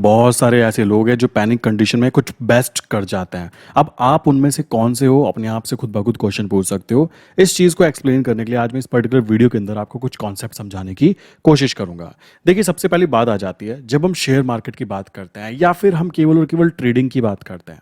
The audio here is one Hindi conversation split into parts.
बहुत सारे ऐसे लोग हैं जो पैनिक कंडीशन में कुछ बेस्ट कर जाते हैं। अब आप उनमें से कौन से हो, अपने आप से खुद ब खुद क्वेश्चन पूछ सकते हो। इस चीज़ को एक्सप्लेन करने के लिए आज मैं इस पर्टिकुलर वीडियो के अंदर आपको कुछ कॉन्सेप्ट समझाने की कोशिश करूंगा। देखिए, सबसे पहली बात आ जाती है जब हम शेयर मार्केट की बात करते हैं या फिर हम केवल और केवल ट्रेडिंग की बात करते हैं।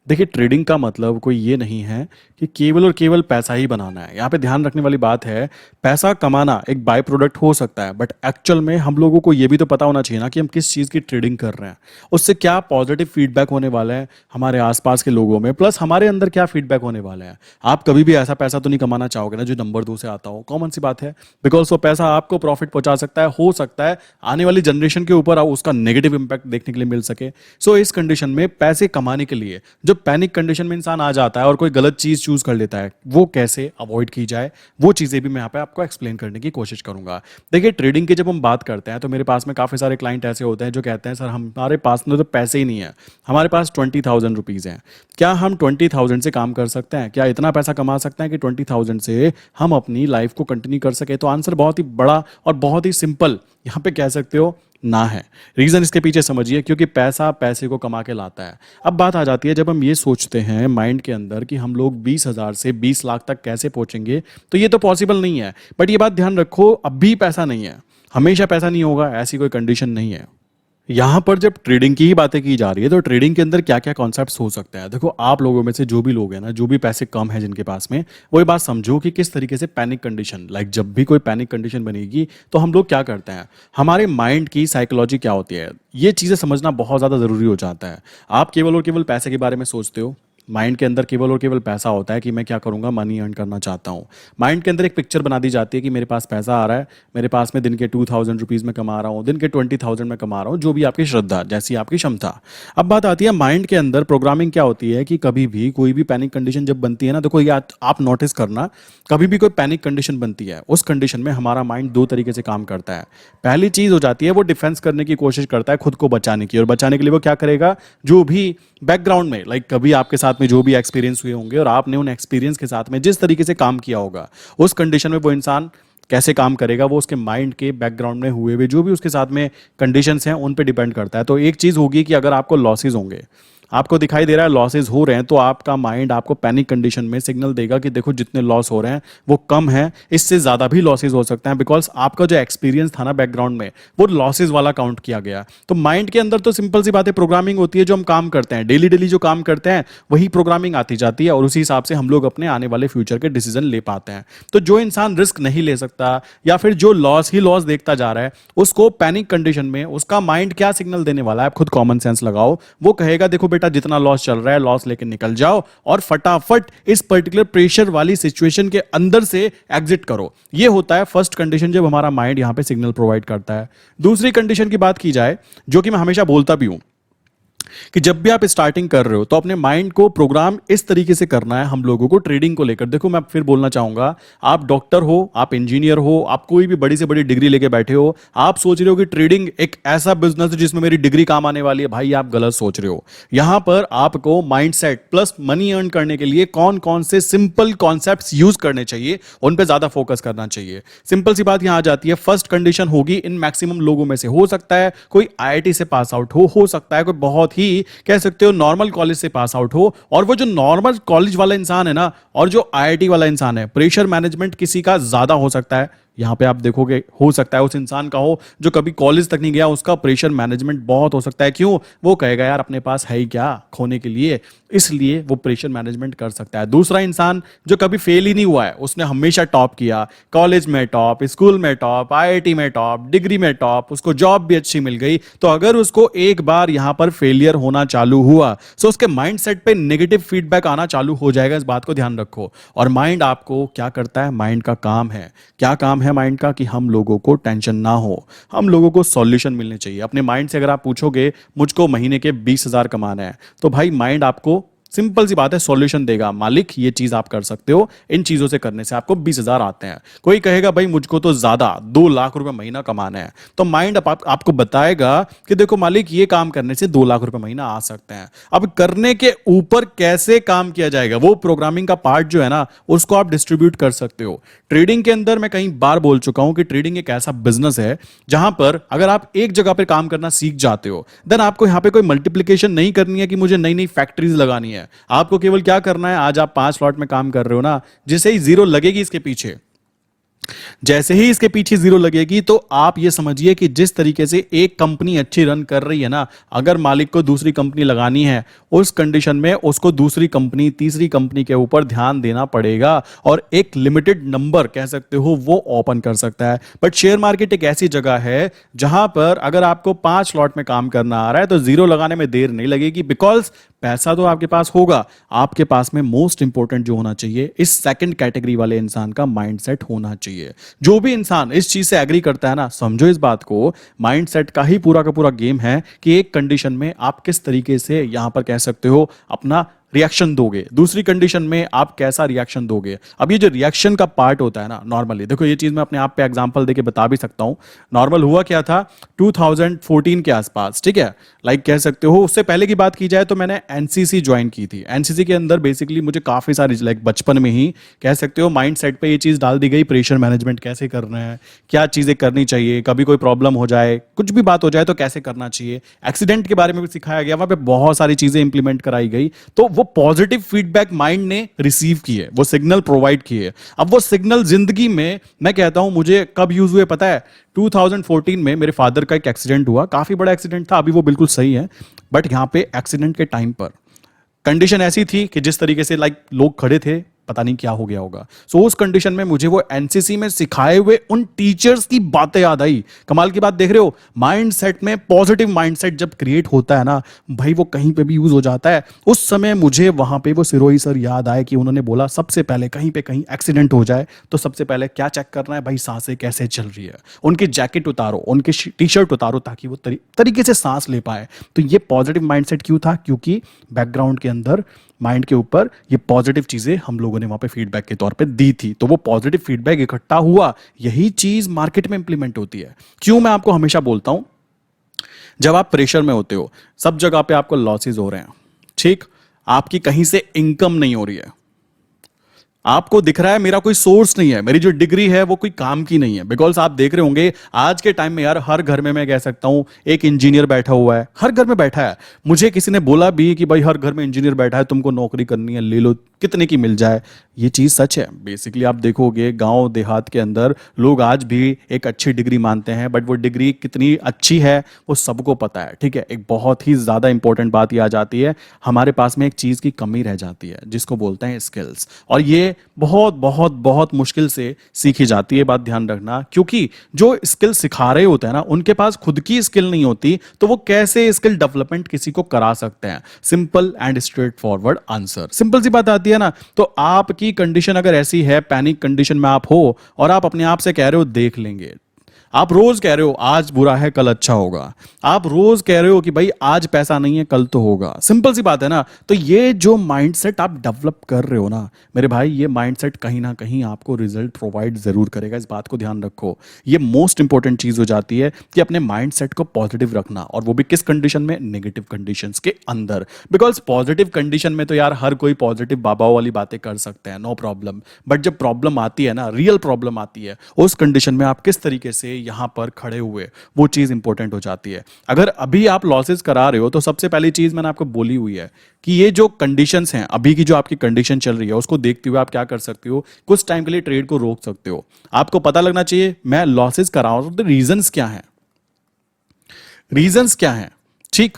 देखिए, ट्रेडिंग का मतलब कोई ये नहीं है कि केवल और केवल पैसा ही बनाना है। यहाँ पे ध्यान रखने वाली बात है, पैसा कमाना एक बाय प्रोडक्ट हो सकता है, बट एक्चुअल में हम लोगों को ये भी तो पता होना चाहिए ना कि हम किस चीज़ की ट्रेडिंग कर रहे हैं, उससे क्या पॉजिटिव फीडबैक होने वाला है हमारे आसपास के लोगों में, प्लस हमारे अंदर क्या फीडबैक होने वाला है। आप कभी भी ऐसा पैसा तो नहीं कमाना चाहोगे ना जो नंबर 2 से आता हो, कॉमन सी बात है। बिकॉज वो पैसा आपको प्रॉफिट पहुंचा सकता है, हो सकता है आने वाली जनरेशन के ऊपर उसका नेगेटिव इंपैक्ट देखने के लिए मिल सके। सो इस कंडीशन में पैसे कमाने के लिए जो पैनिक कंडीशन में इंसान आ जाता है और कोई गलत चीज चूज कर लेता है, वो कैसे अवॉइड की जाए, वो चीजें भी मैं यहाँ पे आपको एक्सप्लेन करने की कोशिश करूंगा। देखिए, ट्रेडिंग की जब हम बात करते हैं तो मेरे पास में काफी सारे क्लाइंट ऐसे होते हैं जो कहते हैं, सर हमारे पास में तो पैसे ही नहीं है, हमारे पास 20,000 रुपीज हैं, क्या हम 20,000 से काम कर सकते हैं, क्या इतना पैसा कमा सकते हैं कि 20,000 से हम अपनी लाइफ को कंटिन्यू कर सके। तो आंसर बहुत ही बड़ा और बहुत ही सिंपल यहाँ पे कह सकते हो ना है। रीजन इसके पीछे समझिए, क्योंकि पैसा पैसे को कमा के लाता है। अब बात आ जाती है जब हम ये सोचते हैं माइंड के अंदर कि हम लोग 20,000 से 20 लाख तक कैसे पहुंचेंगे, तो ये तो पॉसिबल नहीं है। बट ये बात ध्यान रखो, अब भी पैसा नहीं है, हमेशा पैसा नहीं होगा, ऐसी कोई कंडीशन नहीं है। यहाँ पर जब ट्रेडिंग की ही बातें की जा रही है तो ट्रेडिंग के अंदर क्या क्या कॉन्सेप्ट्स हो सकते हैं। देखो, आप लोगों में से जो भी लोग हैं ना, जो भी पैसे कम है जिनके पास में, वो ये बात समझो कि किस तरीके से पैनिक कंडीशन, जब भी कोई पैनिक कंडीशन बनेगी तो हम लोग क्या करते हैं, हमारे माइंड की साइकोलॉजी क्या होती है, ये चीज़ें समझना बहुत ज़्यादा ज़रूरी हो जाता है। आप केवल और केवल पैसे के बारे में सोचते हो, माइंड के अंदर केवल और केवल पैसा होता है कि मैं क्या करूंगा, मनी अर्न करना चाहता हूँ। माइंड के अंदर एक पिक्चर बना दी जाती है कि मेरे पास पैसा आ रहा है, मेरे पास में दिन के 2,000 रुपीज़ में कमा रहा हूँ, दिन के 20,000 में कमा रहा हूँ, जो भी आपकी श्रद्धा, जैसी आपकी क्षमता। अब बात आती है माइंड के अंदर प्रोग्रामिंग क्या होती है कि कभी भी कोई भी पैनिक कंडीशन जब बनती है ना, देखो ये आप नोटिस करना, कभी भी कोई पैनिक कंडीशन बनती है उस कंडीशन में हमारा माइंड दो तरीके से काम करता है। पहली चीज हो जाती है वो डिफेंस करने की कोशिश करता है, खुद को बचाने की, और बचाने के लिए वो क्या करेगा, जो भी बैकग्राउंड में कभी आपके साथ में जो भी एक्सपीरियंस हुए होंगे और आपने उन एक्सपीरियंस के साथ में जिस तरीके से काम किया होगा, उस कंडीशन में वो इंसान कैसे काम करेगा, वो उसके माइंड के बैकग्राउंड में हुए हुए जो भी उसके साथ में कंडीशंस हैं उन पे डिपेंड करता है। तो एक चीज होगी कि अगर आपको लॉसेज होंगे, आपको दिखाई दे रहा है लॉसेज हो रहे हैं, तो आपका माइंड आपको पैनिक कंडीशन में सिग्नल देगा कि देखो जितने लॉस हो रहे हैं वो कम है, इससे ज्यादा भी लॉसेज हो सकते हैं, बिकॉज आपका जो एक्सपीरियंस था ना बैकग्राउंड में, वो लॉसेज वाला काउंट किया गया। तो माइंड के अंदर तो सिंपल सी बात है, प्रोग्रामिंग होती है, जो हम काम करते हैं डेली डेली जो काम करते हैं वही प्रोग्रामिंग आती जाती है, और उसी हिसाब से हम लोग अपने आने वाले फ्यूचर के डिसीजन ले पाते हैं। तो जो इंसान रिस्क नहीं ले सकता या फिर जो लॉस ही लॉस देखता जा रहा है, उसको पैनिक कंडीशन में उसका माइंड क्या सिग्नल देने वाला है, आप खुद कॉमन सेंस लगाओ। वो कहेगा देखो बेटा, जितना लॉस चल रहा है लॉस लेके निकल जाओ और फटाफट इस पर्टिकुलर प्रेशर वाली सिचुएशन के अंदर से एग्जिट करो। यह होता है फर्स्ट कंडीशन जब हमारा माइंड यहां पे सिग्नल प्रोवाइड करता है। दूसरी कंडीशन की बात की जाए, जो कि मैं हमेशा बोलता भी हूं, कि जब भी आप स्टार्टिंग कर रहे हो तो अपने माइंड को प्रोग्राम इस तरीके से करना है हम लोगों को ट्रेडिंग को लेकर। देखो, मैं फिर बोलना चाहूंगा, आप डॉक्टर हो, आप इंजीनियर हो, आप कोई भी बड़ी से बड़ी डिग्री लेके बैठे हो, आप सोच रहे हो कि ट्रेडिंग एक ऐसा बिजनेस है जिसमें मेरी डिग्री काम आने वाली है, भाई आप गलत सोच रहे हो। यहां पर आपको माइंडसेट प्लस मनी अर्न करने के लिए कौन कौन से सिंपल कॉन्सेप्ट्स यूज करने चाहिए, उन पे ज्यादा फोकस करना चाहिए। सिंपल सी बात यहां आ जाती है, फर्स्ट कंडीशन होगी, इन मैक्सिमम लोगों में से हो सकता है कोई आईआईटी से पास आउट हो सकता है कोई बहुत ही कह सकते हो नॉर्मल कॉलेज से पास आउट हो, और वो जो नॉर्मल कॉलेज वाला इंसान है ना, और जो आईआईटी वाला इंसान है, प्रेशर मैनेजमेंट किसी का ज्यादा हो सकता है। यहां पे आप देखोगे हो सकता है उस इंसान का हो जो कभी कॉलेज तक नहीं गया, उसका प्रेशर मैनेजमेंट बहुत हो सकता है। क्यों? वो कहेगा यार अपने पास है ही क्या खोने के लिए, इसलिए वो प्रेशर मैनेजमेंट कर सकता है। दूसरा इंसान जो कभी फेल ही नहीं हुआ है, उसने हमेशा टॉप किया, कॉलेज में टॉप, स्कूल में टॉप, आईआईटी में टॉप, डिग्री में टॉप, उसको जॉब भी अच्छी मिल गई, तो अगर उसको एक बार यहां पर फेलियर होना चालू हुआ तो उसके माइंडसेट पे नेगेटिव फीडबैक आना चालू हो जाएगा। इस बात को ध्यान रखो। और माइंड आपको क्या करता है, माइंड का काम है, क्या काम है माइंड का, कि हम लोगों को टेंशन ना हो, हम लोगों को सॉल्यूशन मिलने चाहिए। अपने माइंड से अगर आप पूछोगे मुझको महीने के 20,000 कमाना है, तो भाई माइंड आपको सिंपल सी बात है, सॉल्यूशन देगा मालिक, ये चीज आप कर सकते हो, इन चीजों से करने से आपको 20,000 आते हैं। कोई कहेगा भाई मुझको तो ज्यादा 2 लाख रुपए महीना कमाना है, तो माइंड आपको बताएगा कि देखो मालिक ये काम करने से 2 लाख रुपए महीना आ सकते हैं। अब करने के ऊपर कैसे काम किया जाएगा, वो प्रोग्रामिंग का पार्ट जो है ना, उसको आप डिस्ट्रीब्यूट कर सकते हो। ट्रेडिंग के अंदर मैं कई बार बोल चुका हूं कि ट्रेडिंग एक ऐसा बिजनेस है जहां पर अगर आप एक जगह पर काम करना सीख जाते हो, देन आपको यहां पे कोई मल्टीप्लिकेशन नहीं करनी है कि मुझे नई नई फैक्ट्रीज लगानी है। आपको केवल क्या करना है, आज आप 5 लॉट में काम कर रहे हो ना, जैसे ही जीरो लगेगी इसके पीछे, जैसे ही इसके पीछे जीरो लगेगी, तो आप ये समझिए कि जिस तरीके से एक कंपनी अच्छी रन कर रही है ना, अगर मालिक को दूसरी कंपनी लगानी है, उस कंडीशन में उसको दूसरी कंपनी, तीसरी कंपनी के ऊपर ध्यान देना पड़ेगा और एक लिमिटेड नंबर कह सकते हो वो ओपन कर सकता है। बट शेयर मार्केट एक ऐसी जगह है जहां पर अगर आपको 5 लॉट में काम करना आ रहा है तो जीरो लगाने में देर नहीं लगेगी, बिकॉज पैसा तो आपके पास होगा, आपके पास में मोस्ट इंपॉर्टेंट जो होना चाहिए, इस सेकंड कैटेगरी वाले इंसान का माइंडसेट होना चाहिए। जो भी इंसान इस चीज से एग्री करता है ना, समझो इस बात को, माइंडसेट का ही पूरा का पूरा गेम है कि एक कंडीशन में आप किस तरीके से यहां पर कह सकते हो अपना रिएक्शन दोगे, दूसरी कंडीशन में आप कैसा रिएक्शन दोगे। अब ये जो रिएक्शन का पार्ट होता है ना, नॉर्मली देखो, ये चीज मैं अपने आप पे एग्जांपल देके बता भी सकता हूं। नॉर्मल हुआ क्या था 2014 के आसपास, ठीक है, लाइक कह सकते हो, उससे पहले की बात की जाए तो मैंने एनसीसी ज्वाइन की थी। एनसीसी के अंदर बेसिकली मुझे काफी सारी, लाइक बचपन में ही कह सकते हो माइंड सेट पे ये चीज डाल दी गई, प्रेशर मैनेजमेंट कैसे करना है, क्या चीजें करनी चाहिए, कभी कोई प्रॉब्लम हो जाए, कुछ भी बात हो जाए तो कैसे करना चाहिए, एक्सीडेंट के बारे में भी सिखाया गया, वहां पे बहुत सारी चीजें इंप्लीमेंट कराई गई। तो वो पॉजिटिव फीडबैक माइंड ने रिसीव किए, वो सिग्नल प्रोवाइड किए। अब वो सिग्नल जिंदगी में मैं कहता हूं मुझे कब यूज हुए पता है, 2014 में मेरे फादर का एक एक्सीडेंट हुआ, काफी बड़ा एक्सीडेंट था, अभी वो बिल्कुल सही है, बट यहां पे एक्सीडेंट के टाइम पर कंडीशन ऐसी थी कि जिस तरीके से लाइक लोग खड़े थे, पता नहीं क्या हो गया होगा। सो उस कंडीशन में मुझे वो एनसीसी में सिखाए हुए उन टीचर्स की बातें याद आई। कमाल की बात देख रहे हो, माइंडसेट में पॉजिटिव माइंडसेट जब क्रिएट होता है ना भाई, वो कहीं पे भी यूज हो जाता है। उस समय मुझे वहां पे वो सिरोही सर याद आए कि उन्होंने बोला सबसे पहले कहीं पे कहीं एक्सीडेंट हो जाए तो सबसे पहले क्या चेक करना है भाई, सांसें कैसे चल रही है, उनकी जैकेट उतारो, उनकी टी शर्ट उतारो, ताकि वो तरीके से सांस ले पाए। तो ये पॉजिटिव माइंडसेट क्यों था, क्योंकि बैकग्राउंड के अंदर माइंड के ऊपर ये पॉजिटिव चीजें हम लोगों ने वहां पे फीडबैक के तौर पे दी थी, तो वो पॉजिटिव फीडबैक इकट्ठा हुआ, यही चीज मार्केट में इंप्लीमेंट होती है। क्यों मैं आपको हमेशा बोलता हूं, जब आप प्रेशर में होते हो, सब जगह पे आपको लॉसेस हो रहे हैं, ठीक, आपकी कहीं से इनकम नहीं हो रही है, आपको दिख रहा है मेरा कोई सोर्स नहीं है, मेरी जो डिग्री है वो कोई काम की नहीं है, बिकॉज आप देख रहे होंगे आज के टाइम में यार हर घर में मैं कह सकता हूं एक इंजीनियर बैठा हुआ है, हर घर में बैठा है। मुझे किसी ने बोला भी कि भाई हर घर में इंजीनियर बैठा है, तुमको नौकरी करनी है ले लो, कितने की मिल जाए। ये चीज सच है। बेसिकली आप देखोगे गांव देहात के अंदर लोग आज भी एक अच्छी डिग्री मानते हैं, बट वो डिग्री कितनी अच्छी है वो सबको पता है, ठीक है। एक बहुत ही ज्यादा इंपॉर्टेंट बात ये आ जाती है, हमारे पास में एक चीज की कमी रह जाती है जिसको बोलते हैं स्किल्स, और ये बहुत बहुत बहुत मुश्किल से सीखी जाती है, बात ध्यान रखना, क्योंकि जो स्किल सिखा रहे होते हैं ना उनके पास खुद की स्किल नहीं होती, तो वो कैसे स्किल डेवलपमेंट किसी को करा सकते हैं। Simple and straightforward answer, simple सी बात आती है ना। तो आपकी कंडीशन अगर ऐसी है, पैनिक कंडीशन में आप हो और आप अपने आप से कह रहे हो देख लेंगे, आप रोज कह रहे हो आज बुरा है कल अच्छा होगा, आप रोज कह रहे हो कि भाई आज पैसा नहीं है कल तो होगा, सिंपल सी बात है ना। तो ये जो माइंडसेट आप डेवलप कर रहे हो ना मेरे भाई, ये माइंडसेट कहीं ना कहीं आपको रिजल्ट प्रोवाइड जरूर करेगा, इस बात को ध्यान रखो। ये मोस्ट इंपॉर्टेंट चीज हो जाती है कि अपने माइंडसेट को पॉजिटिव रखना, और वो भी किस कंडीशन में, नेगेटिव कंडीशंस के अंदर। बिकॉज पॉजिटिव कंडीशन में तो यार हर कोई पॉजिटिव बाबाओं वाली बातें कर सकते हैं, नो प्रॉब्लम, बट जब प्रॉब्लम आती है ना, रियल प्रॉब्लम आती है, उस कंडीशन में आप किस तरीके से यहां पर खड़े हुए, वो चीज इंपॉर्टेंट हो जाती है। अगर अभी आप लॉसेस करा रहे हो तो सबसे पहली चीज मैंने आपको बोली हुई है कि ये जो कंडीशंस हैं, अभी की जो आपकी कंडीशन चल रही है, उसको देखते हुए आप क्या कर सकते हो, कुछ टाइम के लिए ट्रेड को रोक सकते हो। आपको पता लगना चाहिए मैं लॉसेस करा रहा हूं तो रीजंस क्या है, रीजंस क्या है, ठीक।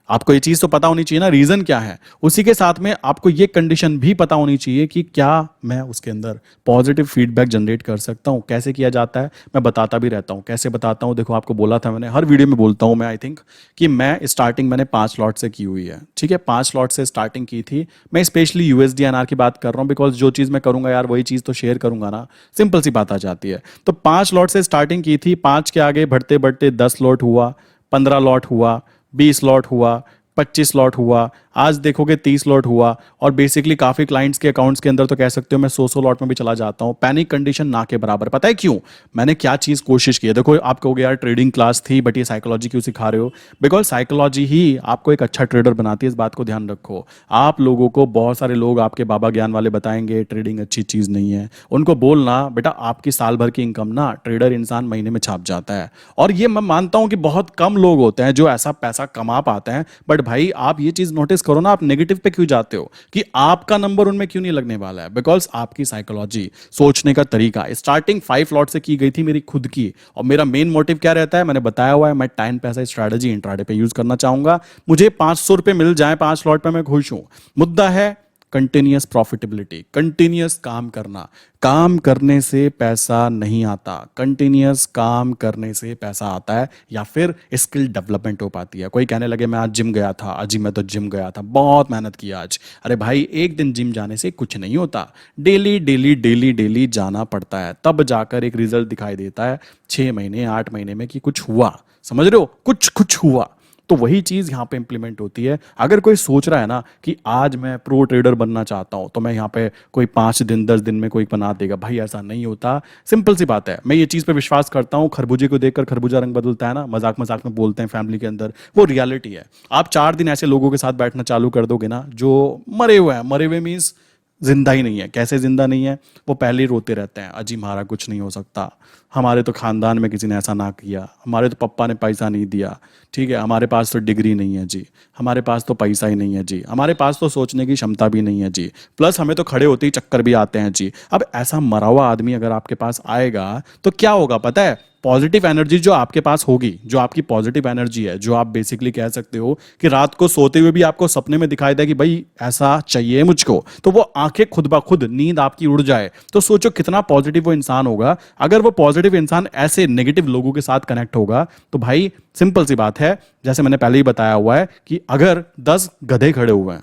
आपको ये चीज तो पता होनी चाहिए ना, रीजन क्या है। उसी के साथ में आपको ये कंडीशन भी पता होनी चाहिए कि क्या मैं उसके अंदर पॉजिटिव फीडबैक जनरेट कर सकता हूं। कैसे किया जाता है मैं बताता भी रहता हूं, कैसे बताता हूं, देखो आपको बोला था मैंने, हर वीडियो में बोलता हूं मैं, आई थिंक कि मैं स्टार्टिंग मैंने 5 लॉट से की हुई है, ठीक है, 5 लॉट से स्टार्टिंग की थी। मैं स्पेशली यूएसडी एनआर की बात कर रहा हूं, बिकॉज जो चीज मैं करूंगा यार वही चीज तो शेयर करूंगा ना, सिंपल सी बात आ जाती है। तो 5 लॉट से स्टार्टिंग की थी, 5 के आगे बढ़ते बढ़ते 10 लॉट हुआ, 15 लॉट हुआ, 20 लॉट हुआ, 25 लॉट हुआ, आज देखोगे 30 लॉट हुआ, और बेसिकली काफी क्लाइंट्स के अकाउंट्स के अंदर तो कह सकते हो मैं 100 लॉट में भी चला जाता हूं। पैनिक कंडीशन ना के बराबर। पता है क्यों? मैंने क्या चीज कोशिश की है। देखो आप कहोगे यार ट्रेडिंग क्लास थी बट ये साइकोलॉजी क्यों सिखा रहे हो? बिकॉज साइकोलॉजी ही आपको एक अच्छा ट्रेडर बनाती है, इस बात को ध्यान रखो। आप लोगों को बहुत सारे लोग आपके बाबा ज्ञान वाले बताएंगे ट्रेडिंग अच्छी चीज नहीं है, उनको बोलना बेटा आपकी साल भर की इनकम ना ट्रेडर इंसान महीने में छाप जाता है। और ये मैं मानता हूं कि बहुत कम लोग होते हैं जो ऐसा पैसा कमा पाते हैं, बट भाई आप ये चीज नोटिस करो ना, आप नेगेटिव पे क्यों जाते हो कि आपका नंबर उनमें क्यों नहीं लगने वाला है? बिकॉज आपकी साइकोलॉजी, सोचने का तरीका। स्टार्टिंग 5 लॉट से की गई थी मेरी खुद की, और मेरा मेन मोटिव क्या रहता है मैंने बताया हुआ है, मैं टाइम पैसा स्ट्रैटेजी इंट्राडे पे यूज करना चाहूंगा। मुझे 500 रुपए मिल जाए 5 लॉट पे, मैं खुश हूं। मुद्दा है कंटिन्यूअस प्रॉफिटेबिलिटी, कंटिन्यूअस काम करना। काम करने से पैसा नहीं आता, कंटिन्यूअस काम करने से पैसा आता है, या फिर स्किल डेवलपमेंट हो पाती है। कोई कहने लगे मैं आज जिम गया था, अजी मैं तो जिम गया था, बहुत मेहनत की आज। अरे भाई एक दिन जिम जाने से कुछ नहीं होता, डेली डेली डेली डेली जाना पड़ता है, तब जाकर एक रिजल्ट दिखाई देता है 6 महीने 8 महीने में कि कुछ हुआ। समझ रहे हो? कुछ कुछ हुआ। तो वही चीज यहां पे इंप्लीमेंट होती है। अगर कोई सोच रहा है ना कि आज मैं प्रो ट्रेडर बनना चाहता हूं तो मैं यहां पे कोई 5 दिन 10 दिन में कोई बना देगा, भाई ऐसा नहीं होता। सिंपल सी बात है, मैं ये चीज पे विश्वास करता हूं। खरबूजे को देखकर खरबूजा रंग बदलता है ना, मजाक मजाक में बोलते हैं फैमिली के अंदर, वो रियलिटी है। आप 4 दिन ऐसे लोगों के साथ बैठना चालू कर दोगे ना जो मरे हुए हैं, मरे हुए मीन्स जिंदा ही नहीं है। कैसे जिंदा नहीं है? वो पहले ही रोते रहते हैं, अजी हमारा कुछ नहीं हो सकता, हमारे तो खानदान में किसी ने ऐसा ना किया, हमारे तो पप्पा ने पैसा नहीं दिया, ठीक है, हमारे पास तो डिग्री नहीं है जी, हमारे पास तो पैसा ही नहीं है जी, हमारे पास तो सोचने की क्षमता भी नहीं है जी, प्लस हमें तो खड़े होते ही चक्कर भी आते हैं जी। अब ऐसा मरा हुआ आदमी अगर आपके पास आएगा तो क्या होगा पता है? पॉजिटिव एनर्जी जो आपके पास होगी, जो आपकी पॉजिटिव एनर्जी है, जो आप बेसिकली कह सकते हो कि रात को सोते हुए भी आपको सपने में दिखाई दे कि भाई ऐसा चाहिए मुझको, तो वो आंखें खुद ब खुद नींद आपकी उड़ जाए, तो सोचो कितना पॉजिटिव वो इंसान होगा। अगर वो पॉजिटिव इंसान ऐसे नेगेटिव लोगों के साथ कनेक्ट होगा तो भाई सिंपल सी बात है, जैसे मैंने पहले ही बताया हुआ है कि अगर 10 गधे खड़े हुए हैं,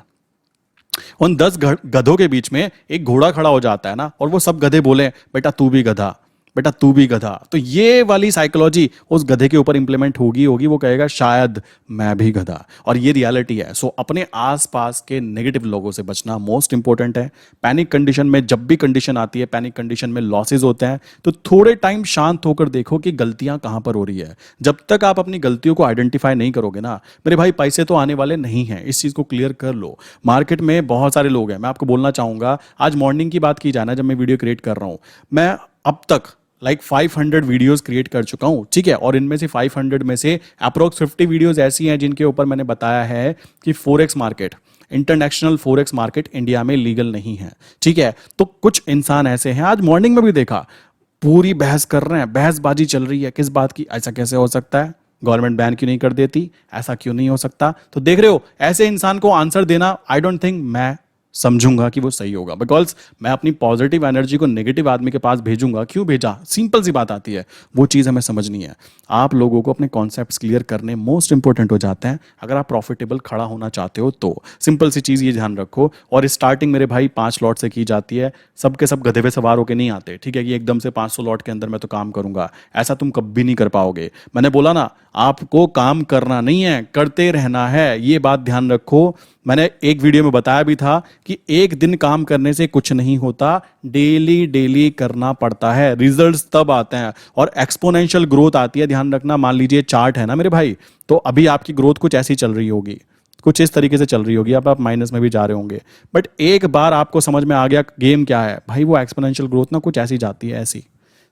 उन 10 गधों के बीच में एक घोड़ा खड़ा हो जाता है ना, और वो सब गधे बोले बेटा तू भी गधा, बेटा तू भी गधा, तो ये वाली साइकोलॉजी उस गधे के ऊपर इंप्लीमेंट होगी होगी वो कहेगा शायद मैं भी गधा। और ये रियलिटी है। सो अपने आसपास के नेगेटिव लोगों से बचना मोस्ट इंपॉर्टेंट है। पैनिक कंडीशन में जब भी कंडीशन आती है, पैनिक कंडीशन में लॉसेज होते हैं, तो थोड़े टाइम शांत होकर देखो कि गलतियां कहां पर हो रही है। जब तक आप अपनी गलतियों को आइडेंटिफाई नहीं करोगे ना मेरे भाई, पैसे तो आने वाले नहीं है, इस चीज को क्लियर कर लो। मार्केट में बहुत सारे लोग हैं, मैं आपको बोलना चाहूंगा, आज मॉर्निंग की बात की जाए ना, जब मैं वीडियो क्रिएट कर रहा हूं, मैं अब तक 500 वीडियोस क्रिएट कर चुका हूं, ठीक है, और इनमें से 500 में से अप्रोक्स 50 वीडियोस ऐसी हैं जिनके ऊपर मैंने बताया है कि forex market, international forex market India में लीगल नहीं है, ठीक है। तो कुछ इंसान ऐसे हैं, आज मॉर्निंग में भी देखा, पूरी बहस कर रहे हैं, बहसबाजी चल रही है किस बात की, ऐसा कैसे हो सकता है, गवर्नमेंट बैन क्यों नहीं कर देती, ऐसा क्यों नहीं हो सकता। तो देख रहे हो, ऐसे इंसान को आंसर देना आई डोंट थिंक मैं समझूंगा कि वो सही होगा, बिकॉज मैं अपनी पॉजिटिव एनर्जी को नेगेटिव आदमी के पास भेजूंगा, क्यों भेजा? सिंपल सी बात आती है, वो चीज़ हमें समझनी है। आप लोगों को अपने कॉन्सेप्ट्स क्लियर करने मोस्ट इंपॉर्टेंट हो जाते हैं अगर आप प्रॉफिटेबल खड़ा होना चाहते हो तो। सिंपल सी चीज़ ये ध्यान रखो। और स्टार्टिंग मेरे भाई 5 लॉट से की जाती है, सबके सब गधे पे सवार होकर नहीं आते, ठीक है, कि एकदम से 500 लॉट के अंदर मैं तो काम करूंगा, ऐसा तुम कभी नहीं कर पाओगे। मैंने बोला ना, आपको काम करना नहीं है, करते रहना है, ये बात ध्यान रखो। मैंने एक वीडियो में बताया भी था कि एक दिन काम करने से कुछ नहीं होता, डेली डेली करना पड़ता है, रिजल्ट्स तब आते हैं और एक्सपोनेंशियल ग्रोथ आती है। ध्यान रखना, मान लीजिए चार्ट है ना मेरे भाई, तो अभी आपकी ग्रोथ कुछ ऐसी चल रही होगी, कुछ इस तरीके से चल रही होगी, अब आप माइनस में भी जा रहे होंगे, बट एक बार आपको समझ में आ गया गेम क्या है भाई, वो एक्सपोनेंशियल ग्रोथ ना कुछ ऐसी जाती है, ऐसी,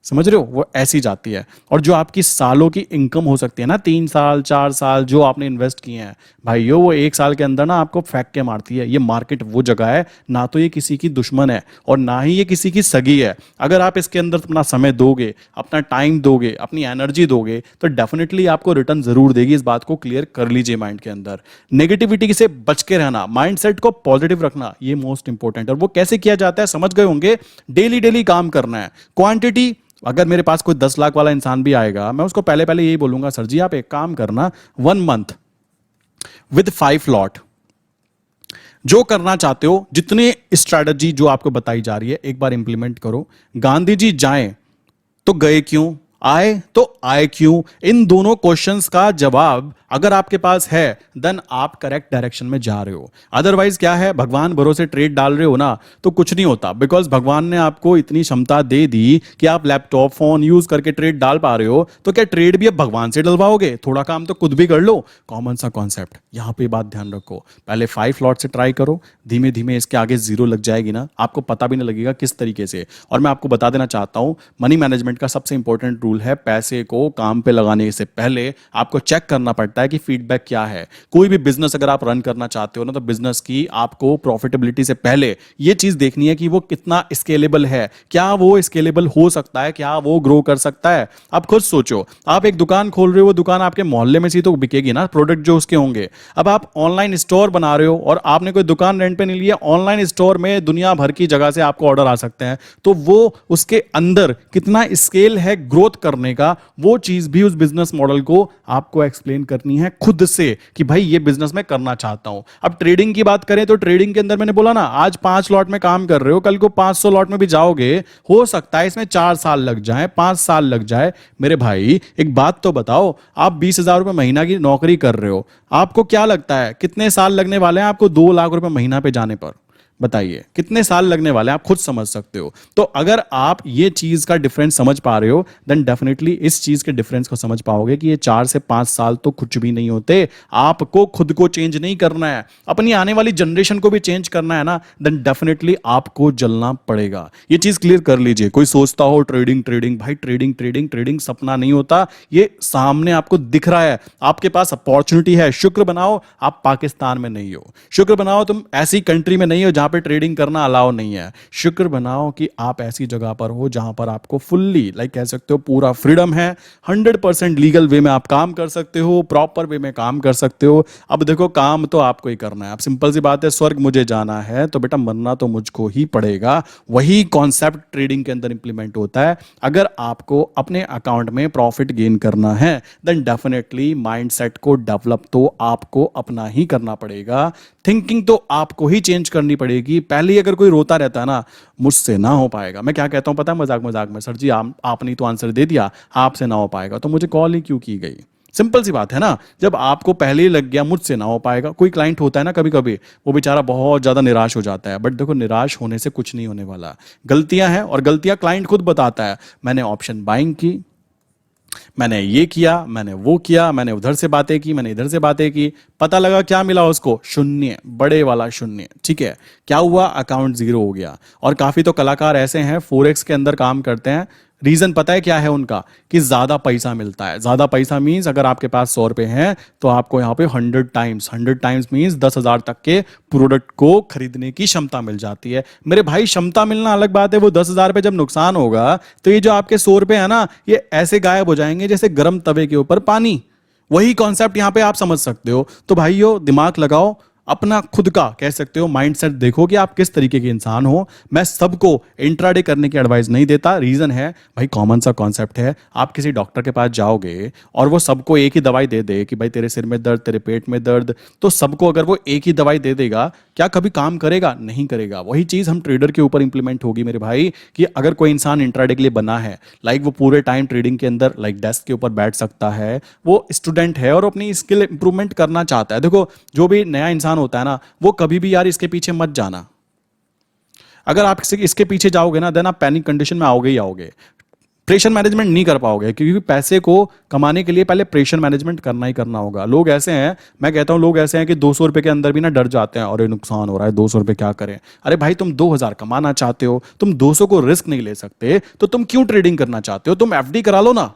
समझ रहे हो, वो ऐसी जाती है। और जो आपकी सालों की इनकम हो सकती है ना, 3 साल 4 साल जो आपने इन्वेस्ट किए हैं भाइयों, वो 1 साल के अंदर ना आपको फेंक के मारती है। ये मार्केट वो जगह है, ना तो ये किसी की दुश्मन है और ना ही ये किसी की सगी है। अगर आप इसके अंदर अपना समय दोगे, अपना टाइम दोगे, अपनी एनर्जी दोगे, तो डेफिनेटली आपको रिटर्न जरूर देगी। इस बात को क्लियर कर लीजिए माइंड के अंदर। नेगेटिविटी से बच के रहना, माइंडसेट को पॉजिटिव रखना, ये मोस्ट इंपॉर्टेंट है। और वो कैसे किया जाता है समझ गए होंगे, डेली डेली काम करना है। क्वांटिटी, अगर मेरे पास कोई 10 लाख वाला इंसान भी आएगा, मैं उसको पहले पहले यही बोलूंगा, सर जी आप एक काम करना, 1 मंथ विद 5 लॉट, जो करना चाहते हो, जितनी स्ट्रैटेजी जो आपको बताई जा रही है एक बार इंप्लीमेंट करो। गांधी जी जाएं तो गए क्यों? आए तो आए क्यों, इन दोनों क्वेश्चंस का जवाब अगर आपके पास है देन आप करेक्ट डायरेक्शन में जा रहे हो। अदरवाइज क्या है, भगवान भरोसे ट्रेड डाल रहे हो ना तो कुछ नहीं होता, बिकॉज भगवान ने आपको इतनी क्षमता दे दी कि आप लैपटॉप फोन यूज करके ट्रेड डाल पा रहे हो, तो क्या ट्रेड भी अब भगवान से डलवाओगे? थोड़ा काम तो खुद भी कर लो। कॉमन सा कॉन्सेप्ट, यहां पे बात ध्यान रखो। पहले 5 लॉट से ट्राई करो, धीमे धीमे इसके आगे जीरो लग जाएगी ना, आपको पता भी नहीं लगेगा किस तरीके से। और मैं आपको बता देना चाहता हूं, मनी मैनेजमेंट का सबसे इंपॉर्टेंट रूल है, पैसे को काम पे लगाने से पहले आपको चेक करना पड़ता है कि फीडबैक क्या है। कोई भी बिजनेस अगर आप रन करना चाहते हो ना, तो बिजनेस की आपको प्रॉफिटेबिलिटी से पहले यह चीज देखनी है कि वो कितना स्केलेबल है, क्या वो स्केलेबल हो सकता है, क्या वो ग्रो कर सकता है। आप खुद सोचो, आप एक दुकान खोल रहे हो, वो दुकान आपके मोहल्ले में से तो बिकेगी ना, प्रोडक्ट जो उसके होंगे। अब आप ऑनलाइन स्टोर बना रहे हो और आपने कोई दुकान रेंट पे नहीं लिया, ऑनलाइन स्टोर में दुनिया भर की जगह से आपको ऑर्डर आ सकते हैं, तो वो उसके अंदर कितना स्केल है ग्रोथ करने का, वो चीज भी उस बिजनेस मॉडल को आपको एक्सप्लेन करनी है खुद से कि भाई ये बिजनेस मैं करना चाहता हूं। अब ट्रेडिंग की बात करें तो ट्रेडिंग के अंदर मैंने बोला ना, आज 5 लॉट में काम कर रहे हो, कल को 500 लॉट में भी जाओगे, हो सकता है इसमें 4 साल लग जाए, 5 साल लग जाए। मेरे भाई एक बात तो बताओ, आप 20,000 रुपए महीना की नौकरी कर रहे हो, आपको क्या लगता है कितने साल लगने वाले हैं आपको 2 लाख रुपए महीना पे जाने पर? बताइए कितने साल लगने वाले हैं, आप खुद समझ सकते हो। तो अगर आप ये चीज का डिफरेंस समझ पा रहे हो, देन डेफिनेटली इस चीज के डिफरेंस को समझ पाओगे कि ये 4 से 5 साल तो कुछ भी नहीं होते। आपको खुद को चेंज नहीं करना है, अपनी आने वाली जनरेशन को भी चेंज करना है ना, देन डेफिनेटली आपको जलना पड़ेगा। ये चीज क्लियर कर लीजिए। कोई सोचता हो ट्रेडिंग ट्रेडिंग, भाई ट्रेडिंग ट्रेडिंग ट्रेडिंग सपना नहीं होता, ये सामने आपको दिख रहा है, आपके पास अपॉर्चुनिटी है। शुक्र बनाओ आप पाकिस्तान में नहीं हो, शुक्र बनाओ तुम ऐसी कंट्री में नहीं हो जहां पे ट्रेडिंग करना अलाउ नहीं है, शुक्र बनाओ कि आप ऐसी जगह पर हो जहां पर आपको फुल्ली कह सकते हो पूरा फ्रीडम है, 100% लीगल वे में आप काम कर सकते हो, प्रॉपर वे में काम कर सकते हो। अब देखो काम तो आपको ही करना है। अब सिंपल सी बात है, स्वर्ग मुझे जाना है तो बेटा मरना तो मुझको ही पड़ेगा। वही कॉन्सेप्ट ट्रेडिंग के अंदर इंप्लीमेंट होता है। अगर आपको अपने अकाउंट में प्रॉफिट गेन करना है देन डेफिनेटली माइंडसेट को डेवलप तो आपको अपना ही करना पड़ेगा, थिंकिंग तो आपको ही चेंज करनी पड़ेगी। पहले ही अगर कोई रोता रहता है ना, मुझसे ना हो पाएगा, मैं क्या कहता हूं पता है मजाक मजाक में, सर जी आपने तो आंसर दे दिया, आपसे ना हो पाएगा तो मुझे कॉल ही क्यों की गई? सिंपल सी बात है ना। जब आपको पहले ही लग गया मुझसे ना हो पाएगा, कोई क्लाइंट होता है ना कभी कभी, वो बेचारा बहुत ज्यादा निराश हो जाता है, बट देखो निराश होने से कुछ नहीं होने वाला। गलतियां हैं और गलतियां क्लाइंट खुद बताता है, मैंने ऑप्शन बाइंग की, मैंने ये किया, मैंने वो किया, मैंने उधर से बातें की, मैंने इधर से बातें की, पता लगा क्या मिला उसको? शून्य, बड़े वाला शून्य। ठीक है, क्या हुआ? अकाउंट जीरो हो गया। और काफी तो कलाकार ऐसे हैं फोरेक्स के अंदर काम करते हैं, रीजन पता है क्या है उनका? कि ज्यादा पैसा मिलता है। ज्यादा पैसा मीन्स अगर आपके पास 100 रुपए हैं तो आपको यहाँ पे 100 टाइम्स मीन्स 10,000 तक के प्रोडक्ट को खरीदने की क्षमता मिल जाती है। मेरे भाई क्षमता मिलना अलग बात है, वो 10,000 पे जब नुकसान होगा तो ये जो आपके 100 रुपए है ना, ये ऐसे गायब हो जाएंगे जैसे गर्म तवे के ऊपर पानी। वही कॉन्सेप्ट यहां पे आप समझ सकते हो। तो भाइयों दिमाग लगाओ, अपना खुद का कह सकते हो माइंडसेट देखो कि आप किस तरीके के इंसान हो। मैं सबको इंट्राडे करने की एडवाइस नहीं देता, रीजन है भाई कॉमन सा कॉन्सेप्ट है। आप किसी डॉक्टर के पास जाओगे और वो सबको एक ही दवाई दे दे कि भाई तेरे सिर में दर्द, तेरे पेट में दर्द, तो सबको अगर वो एक ही दवाई दे देगा, क्या कभी काम करेगा? नहीं करेगा। वही चीज हम ट्रेडर के ऊपर इंप्लीमेंट होगी मेरे भाई, कि अगर कोई इंसान इंट्राडे के लिए बना है, वो पूरे टाइम ट्रेडिंग के अंदर डेस्क के ऊपर बैठ सकता है, वो स्टूडेंट है और अपनी स्किल इंप्रूवमेंट करना चाहता है। देखो जो भी नया इंसान होता है ना, वो कभी भी यार इसके पीछे मत जाना। अगर आप इसके पीछे जाओगे ना, देन आप पैनिक कंडीशन में आओगे ही आओगे। प्रेशर मैनेजमेंट नहीं कर पाओगे, क्योंकि पैसे को कमाने के लिए पहले प्रेशर मैनेजमेंट करना ही करना होगा। लोग ऐसे हैं, मैं कहता हूं लोग ऐसे हैं कि 200 रुपए के अंदर भी ना डर जाते हैं, और नुकसान हो रहा है 200 रुपए क्या करें। अरे भाई तुम 2,000 कमाना चाहते हो, तुम 200 को रिस्क नहीं ले सकते, तो तुम क्यों ट्रेडिंग करना चाहते हो? तुम एफडी करा लो ना,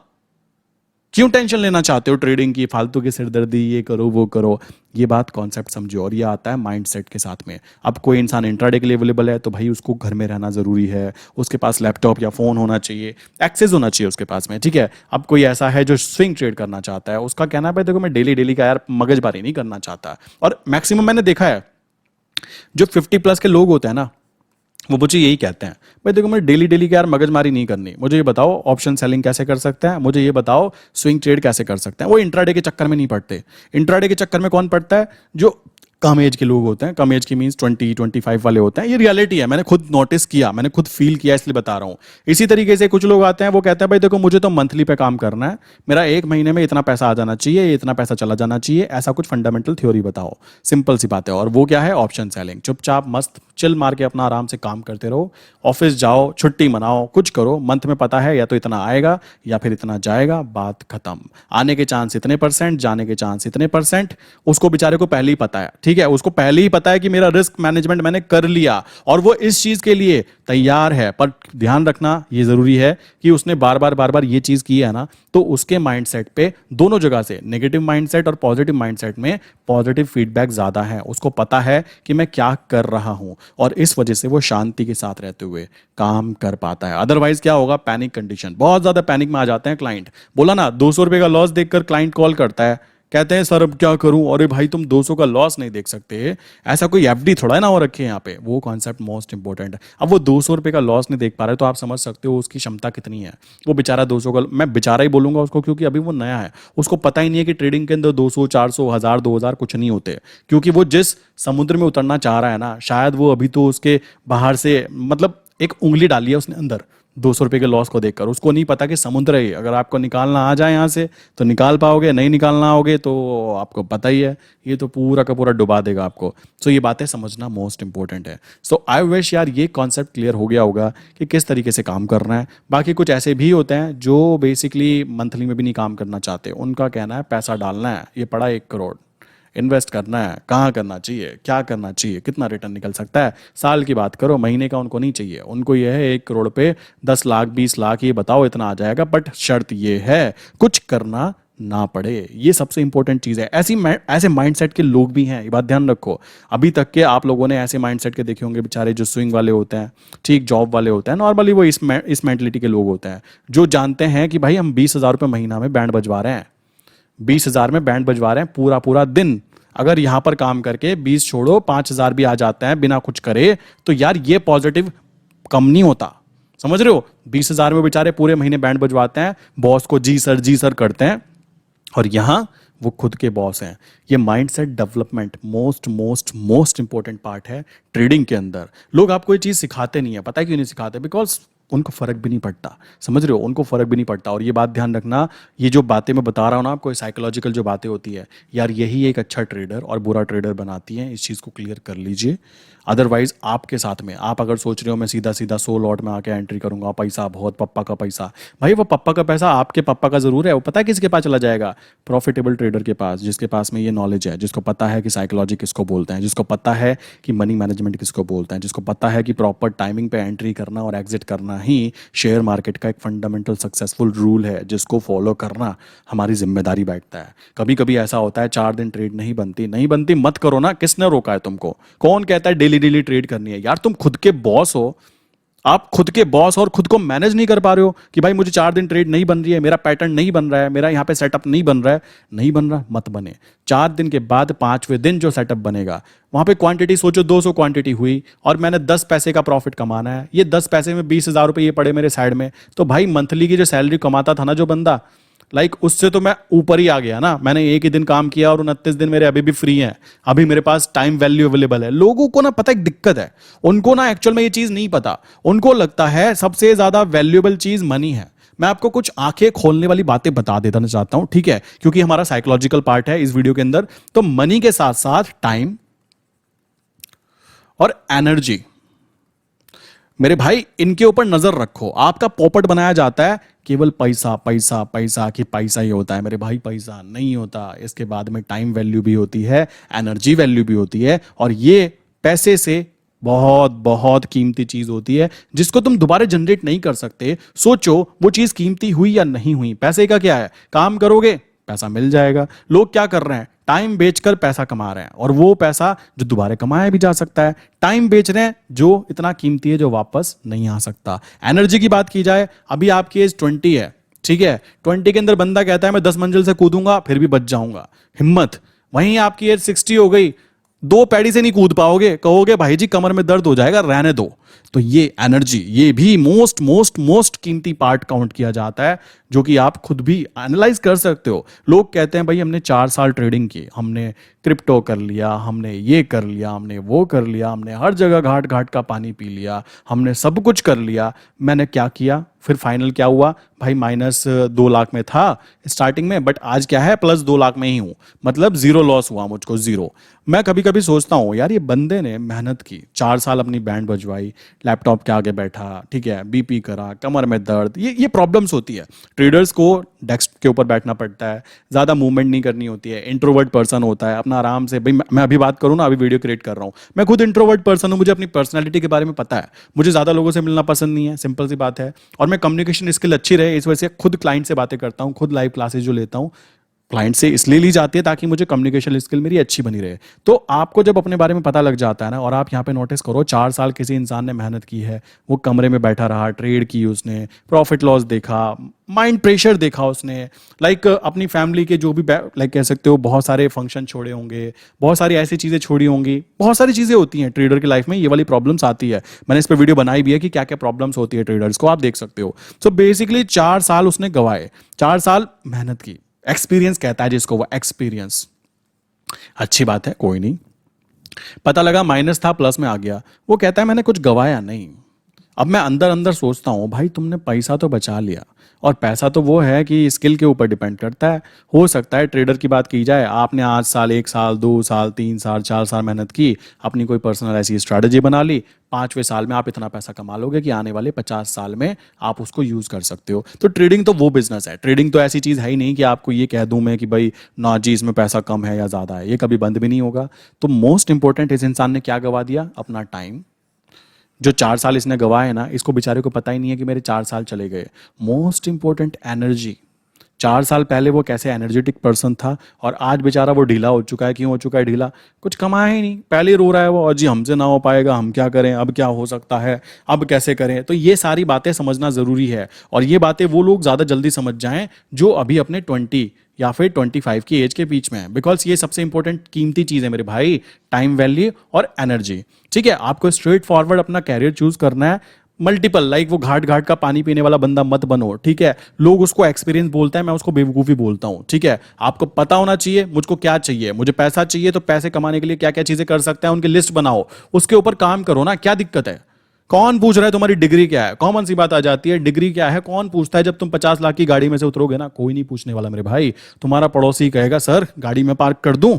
क्यों टेंशन लेना चाहते हो ट्रेडिंग की? फालतू की सिरदर्दी, ये करो वो करो। ये बात कॉन्सेप्ट समझो, और ये आता है माइंडसेट के साथ में। अब कोई इंसान इंट्राडे के लिए अवेलेबल है तो भाई उसको घर में रहना जरूरी है, उसके पास लैपटॉप या फोन होना चाहिए, एक्सेस होना चाहिए उसके पास में। ठीक है, अब कोई ऐसा है जो स्विंग ट्रेड करना चाहता है, उसका कहना है भाई देखो मैं डेली डेली का यार मगजमारी नहीं करना चाहता। और मैक्सिमम मैंने देखा है जो 50+ के लोग होते हैं ना, वो मुझे यही कहते हैं भाई देखो मैं डेली डेली का यार मगजमारी नहीं करनी, मुझे ये बताओ ऑप्शन सेलिंग कैसे कर सकते हैं, मुझे ये बताओ स्विंग ट्रेड कैसे कर सकते हैं। वो इंट्राडे के चक्कर में नहीं पड़ते। इंट्राडे के चक्कर में कौन पड़ता है? जो कम एज के लोग होते हैं, कम एज की मीन्स 20-25 वाले होते हैं, ये रियलिटी है, मैंने खुद नोटिस किया, मैंने खुद फील किया, इसलिए बता रहा हूँ। इसी तरीके से कुछ लोग आते हैं, वो कहते हैं भाई देखो मुझे तो मंथली पे काम करना है, मेरा एक महीने में इतना पैसा आ जाना चाहिए, इतना पैसा चला जाना चाहिए, ऐसा कुछ फंडामेंटल थ्योरी बताओ। सिंपल सी बात है। और वो क्या है? Option selling. चुपचाप मस्त चिल मार के अपना आराम से काम करते रहो, ऑफिस जाओ, छुट्टी मनाओ, कुछ करो, मंथ में पता है या तो इतना आएगा या फिर इतना जाएगा, बात खत्म। आने के चांस इतने परसेंट, जाने के चांस इतने परसेंट, उसको बेचारे को पहले ही पता है, ठीक है, उसको पहले ही पता है कि मेरा रिस्क मैनेजमेंट मैंने कर लिया और वो इस चीज के लिए तैयार है। पर ध्यान रखना ये जरूरी है कि उसने बार बार ये चीज की है ना, तो उसके माइंडसेट पे दोनों जगह से, नेगेटिव माइंडसेट और पॉजिटिव माइंडसेट में पॉजिटिव फीडबैक ज्यादा है। उसको पता है कि मैं क्या कर रहा हूं और इस वजह से वो शांति के साथ रहते हुए काम कर पाता है। अदरवाइज क्या होगा? पैनिक कंडीशन, बहुत ज्यादा पैनिक में आ जाते हैं क्लाइंट। बोला ना, 200 रुपए का लॉस देखकर क्लाइंट कॉल करता है, कहते हैं सर अब क्या करूं? अरे भाई तुम 200 का लॉस नहीं देख सकते, ऐसा कोई एफडी थोड़ा है ना हो रखे यहाँ पे। वो कॉन्सेप्ट मोस्ट इंपॉर्टेंट है। अब वो 200 रुपए का लॉस नहीं देख पा रहे तो आप समझ सकते हो उसकी क्षमता कितनी है। वो बेचारा 200 का, मैं बेचारा ही बोलूंगा उसको क्योंकि अभी वो नया है, उसको पता ही नहीं है कि ट्रेडिंग के अंदर 200, 400, 1000, 2000 कुछ नहीं होते। क्योंकि वो जिस समुद्र में उतरना चाह रहा है ना, शायद वो अभी तो उसके बाहर से मतलब एक उंगली डाली है उसने अंदर 200 रुपए के लॉस को देखकर। उसको नहीं पता कि समुद्र है, अगर आपको निकालना आ जाए यहाँ से तो निकाल पाओगे, नहीं निकालना होगे तो आपको पता ही है, ये तो पूरा का पूरा डुबा देगा आपको। सो ये बातें समझना मोस्ट इंपॉर्टेंट है। सो आई विश यार ये कॉन्सेप्ट क्लियर हो गया होगा कि किस तरीके से काम करना है। बाकी कुछ ऐसे भी होते हैं जो बेसिकली मंथली में भी नहीं काम करना चाहते, उनका कहना है पैसा डालना है, ये पड़ा 1 करोड़, इन्वेस्ट करना है, कहाँ करना चाहिए, क्या करना चाहिए, कितना रिटर्न निकल सकता है, साल की बात करो, महीने का उनको नहीं चाहिए। उनको ये है 1 करोड़ पे 10 लाख 20 लाख ये बताओ इतना आ जाएगा, बट शर्त ये है कुछ करना ना पड़े। ये सबसे इंपॉर्टेंट चीज है। ऐसे माइंडसेट के लोग भी हैं, ये बात ध्यान रखो। अभी तक के आप लोगों ने ऐसे माइंडसेट के देखे होंगे बेचारे जो स्विंग वाले होते हैं, ठीक, जॉब वाले होते हैं, नॉर्मली वो इस मेंटलिटी के लोग होते हैं जो जानते हैं कि भाई हम 20,000 रुपये महीना में बैंड बजवा रहे हैं, 20,000 में बैंड बजवा रहे हैं पूरा पूरा दिन। अगर यहां पर काम करके 20 छोड़ो 5,000 भी आ जाता है बिना कुछ करे, तो यार ये पॉजिटिव कम नहीं होता। समझ रहे हो? 20,000 में बेचारे पूरे महीने बैंड बजवाते हैं, बॉस को जी सर करते हैं, और यहां वो खुद के बॉस हैं। ये mindset development most most most important part है ट्रेडिंग के अंदर। लोग आपको ये चीज सिखाते नहीं है, पता है क्यों नहीं सिखाते? बिकॉज उनको फर्क भी नहीं पड़ता। समझ रहे हो? उनको फर्क भी नहीं पड़ता। और ये बात ध्यान रखना, ये जो बातें मैं बता रहा हूं ना आपको, साइकोलॉजिकल जो बातें होती है यार, यही एक अच्छा ट्रेडर और बुरा ट्रेडर बनाती है। इस चीज को क्लियर कर लीजिए। अदरवाइज आपके साथ में, आप अगर सोच रहे हो मैं सीधा सीधा 100 लॉट में आके एंट्री करूंगा, पैसा बहुत, पप्पा का पैसा, भाई वो पप्पा का पैसा आपके पप्पा का जरूर है, वो पता है किसके पास चला जाएगा? प्रॉफिटेबल ट्रेडर के पास, जिसके पास में ये नॉलेज है, जिसको पता है कि साइकोलॉजी किसको बोलते हैं, जिसको पता है कि मनी मैनेजमेंट किसको बोलते हैं, जिसको पता है कि प्रॉपर टाइमिंग पे एंट्री करना और एग्जिट करना ही शेयर मार्केट का एक फंडामेंटल सक्सेसफुल रूल है, जिसको फॉलो करना हमारी जिम्मेदारी बैठता है। कभी कभी ऐसा होता है 4 दिन ट्रेड नहीं बनती, मत करो ना। किसने रोका है तुमको? कौन कहता है डेली ट्रेड करनी है? यार तुम खुद के बॉस हो, आप खुद के बॉस और खुद को मैनेज नहीं कर पा रहे हो कि भाई मुझे 4 दिन ट्रेड नहीं बन रही है, मेरा पैटर्न नहीं बन रहा है, मेरा यहाँ पे सेटअप नहीं बन रहा है, नहीं बन रहा, मत बने। 4 दिन के बाद 5वें दिन जो सेटअप बनेगा वहां पे क्वांटिटी सोचो 200 क्वांटिटी हुई और मैंने 10 पैसे का प्रॉफिट कमाना है। ये 10 पैसे में 20,000 रुपए ये पड़े मेरे साइड में, तो भाई मंथली की जो सैलरी कमाता था ना जो बंदा, उससे तो मैं ऊपर ही आ गया ना। मैंने एक ही दिन काम किया और 29 दिन मेरे अभी भी फ्री हैं, अभी मेरे पास टाइम वैल्यू अवेलेबल है। लोगों को ना पता एक दिक्कत है, उनको ना एक्चुअल में ये चीज नहीं पता। उनको लगता है सबसे ज्यादा वैल्यूएबल चीज मनी है। मैं आपको कुछ आंखें खोलने वाली बातें बता देना चाहता हूं, ठीक है, क्योंकि हमारा साइकोलॉजिकल पार्ट है इस वीडियो के अंदर। तो मनी के साथ साथ टाइम और एनर्जी, मेरे भाई इनके ऊपर नजर रखो। आपका पोपट बनाया जाता है केवल पैसा पैसा पैसा कि पैसा ही होता है। मेरे भाई पैसा नहीं होता, इसके बाद में टाइम वैल्यू भी होती है, एनर्जी वैल्यू भी होती है, और ये पैसे से बहुत बहुत कीमती चीज होती है जिसको तुम दोबारा जनरेट नहीं कर सकते। सोचो वो चीज कीमती हुई या नहीं हुई। पैसे का क्या है? काम करोगे पैसा मिल जाएगा। लोग क्या कर रहे हैं? टाइम बेचकर पैसा कमा रहे हैं, और वो पैसा जो दोबारा कमाया भी जा सकता है, टाइम बेच रहे हैं जो इतना कीमती है जो वापस नहीं आ सकता। एनर्जी की बात की जाए, अभी आपकी एज 20 है, ठीक है, 20 के अंदर बंदा कहता है मैं 10 मंजिल से कूदूंगा फिर भी बच जाऊंगा, हिम्मत। वहीं आपकी एज 60 हो गई, 2 पैड़ी से नहीं कूद पाओगे, कहोगे भाई जी कमर में दर्द हो जाएगा, रहने दो। तो ये एनर्जी, ये भी मोस्ट मोस्ट मोस्ट कीमती पार्ट काउंट किया जाता है, जो कि आप खुद भी एनालाइज कर सकते हो। लोग कहते हैं भाई हमने 4 साल ट्रेडिंग की, हमने क्रिप्टो कर लिया, हमने ये कर लिया, हमने वो कर लिया, हमने हर जगह घाट घाट का पानी पी लिया, हमने सब कुछ कर लिया। मैंने क्या किया, फिर फाइनल क्या हुआ भाई, -2 लाख में था स्टार्टिंग में, बट आज क्या है +2 लाख में ही हूं, मतलब जीरो लॉस हुआ मुझको, जीरो। मैं कभी कभी सोचता हूँ यार, ये बंदे ने मेहनत की, 4 साल अपनी बैंड बजवाई, लैपटॉप के आगे बैठा, ठीक है, बीपी करा, कमर में दर्द, ये प्रॉब्लम्स होती है। ट्रेडर्स को डेस्क के ऊपर बैठना पड़ता है, ज़्यादा मूवमेंट नहीं करनी होती है, इंट्रोवर्ट पर्सन होता है, अपना आराम से भाई, मैं अभी बात करूँ ना, अभी वीडियो क्रिएट कर रहा हूँ, मैं खुद इंट्रोवर्ट पर्सन हूँ, मुझे अपनी पर्सनैलिटी के बारे में पता है, मुझे ज़्यादा लोगों से मिलना पसंद नहीं है, सिंपल सी बात है। और मैं कम्युनिकेशन स्किल अच्छी रहे इस वजह से खुद क्लाइंट से बातें करता हूँ, खुद लाइव क्लासेस जो लेता हूँ क्लाइंट से इसलिए ली जाती है ताकि मुझे कम्युनिकेशन स्किल मेरी अच्छी बनी रहे। तो आपको जब अपने बारे में पता लग जाता है ना, और आप यहाँ पे नोटिस करो, 4 साल किसी इंसान ने मेहनत की है, वो कमरे में बैठा रहा, ट्रेड की उसने, प्रॉफिट लॉस देखा, माइंड प्रेशर देखा उसने, लाइक अपनी फैमिली के जो भी लाइक कह सकते हो बहुत सारे फंक्शन छोड़े होंगे, बहुत सारी ऐसी चीज़ें छोड़ी होंगी, बहुत सारी चीज़ें होती हैं ट्रेडर की लाइफ में, ये वाली प्रॉब्लम्स आती है। मैंने इस पर वीडियो बनाई भी है कि क्या क्या प्रॉब्लम्स होती है ट्रेडर्स को, आप देख सकते हो। सो बेसिकली 4 साल उसने गवाए, 4 साल मेहनत की, एक्सपीरियंस कहता है जिसको, वो एक्सपीरियंस, अच्छी बात है, कोई नहीं। पता लगा माइनस था, प्लस में आ गया, वो कहता है मैंने कुछ गवाया नहीं। अब मैं अंदर अंदर सोचता हूँ भाई तुमने पैसा तो बचा लिया, और पैसा तो वो है कि स्किल के ऊपर डिपेंड करता है। हो सकता है ट्रेडर की बात की जाए, आपने आज साल, 1 साल, 2 साल, 3 साल, 4 साल मेहनत की, अपनी कोई पर्सनल ऐसी स्ट्रैटेजी बना ली, 5वें साल में आप इतना पैसा कमा लोगे कि आने वाले 50 साल में आप उसको यूज कर सकते हो। तो ट्रेडिंग तो वो बिजनेस है, ट्रेडिंग तो ऐसी चीज है ही नहीं कि आपको ये कह दूं मैं कि भाई ना जी इसमें पैसा कम है या ज्यादा है, ये कभी बंद भी नहीं होगा। तो मोस्ट इंपॉर्टेंट, इस इंसान ने क्या गवा दिया, अपना टाइम। जो 4 साल इसने गवाए ना, इसको बेचारे को पता ही नहीं है कि मेरे 4 साल चले गए। Most important, energy. 4 साल पहले वो कैसे एनर्जेटिक पर्सन था, और आज बेचारा वो ढीला हो चुका है। क्यों हो चुका है ढीला, कुछ कमाया ही नहीं, पहले ही रो रहा है वो, और जी हमसे ना हो पाएगा, हम क्या करें, अब क्या हो सकता है, अब कैसे करें। तो ये सारी बातें समझना जरूरी है, और ये बातें वो लोग ज्यादा जल्दी समझ जाएं जो अभी अपने 20 या फिर 25 की एज के बीच में है, बिकॉज ये सबसे इंपॉर्टेंट कीमती चीज है मेरे भाई, टाइम वैल्यू और एनर्जी। ठीक है, आपको स्ट्रेट फॉरवर्ड अपना कैरियर चूज करना है, मल्टीपल, लाइक वो घाट घाट का पानी पीने वाला बंदा मत बनो। ठीक है, लोग उसको एक्सपीरियंस बोलते हैं, मैं उसको बेवकूफ़ी बोलता हूँ। ठीक है, आपको पता होना चाहिए मुझको क्या चाहिए, मुझे पैसा चाहिए, तो पैसे कमाने के लिए क्या क्या चीजें कर सकते हैं उनकी लिस्ट बनाओ, उसके ऊपर काम करो ना, क्या दिक्कत है। कौन पूछ रहा है तुम्हारी डिग्री क्या है, कॉमन सी बात आ जाती है, डिग्री क्या है कौन पूछता है। जब तुम 50 लाख की गाड़ी में से उतरोगे ना, कोई नहीं पूछने वाला मेरे भाई, तुम्हारा पड़ोसी कहेगा सर गाड़ी में पार्क कर दूं।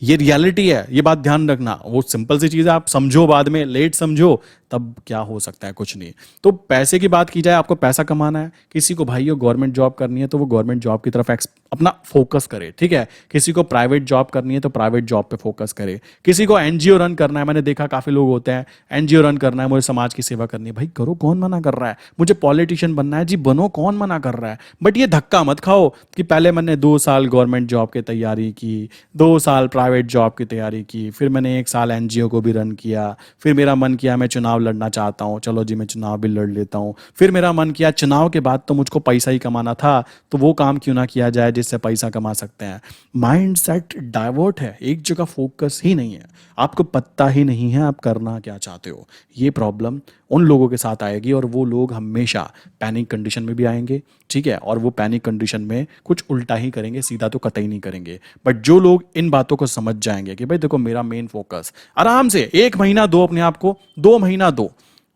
ये रियलिटी है, ये बात ध्यान रखना। वो सिंपल सी चीज है, आप समझो बाद में, लेट समझो तब क्या हो सकता है, कुछ नहीं। तो पैसे की बात की जाए, आपको पैसा कमाना है, किसी को भाइयों गवर्नमेंट जॉब करनी है तो वो गवर्नमेंट जॉब की तरफ अपना फोकस करे। ठीक है, किसी को प्राइवेट जॉब करनी है तो प्राइवेट जॉब पे फोकस करे, किसी को एनजीओ रन करना है, मैंने देखा काफी लोग होते हैं एनजीओ रन करना है, मुझे समाज की सेवा करनी है, भाई करो, कौन मना कर रहा है। मुझे पॉलिटिशियन बनना है, जी बनो, कौन मना कर रहा है। बट ये धक्का मत खाओ कि पहले मैंने 2 साल गवर्नमेंट जॉब की तैयारी की, 2 साल प्राइवेट जॉब की तैयारी की, फिर मैंने 1 साल एनजीओ को भी रन किया, फिर मेरा मन किया मैं चुनाव लड़ना चाहता हूँ, चलो जी मैं चुनाव भी लड़ लेता हूँ, फिर मेरा मन किया चुनाव के बाद तो मुझको पैसा ही कमाना था, तो वो काम क्यों ना किया जाए जिससे पैसा कमा सकते हैं। माइंड सेट डाइवर्ट है, एक जगह फोकस ही नहीं है, आपको पता ही नहीं है आप करना क्या चाहते हो। ये प्रॉब्लम उन लोगों के साथ आएगी, और वो लोग हमेशा पैनिक कंडीशन में भी आएंगे। ठीक है, और वो पैनिक कंडीशन में कुछ उल्टा ही करेंगे, सीधा तो कतई नहीं करेंगे। बट जो लोग इन बातों को समझ जाएंगे कि भाई देखो मेरा मेन फोकस, आराम से 1 महीना दो अपने आप को, 2 महीना दो,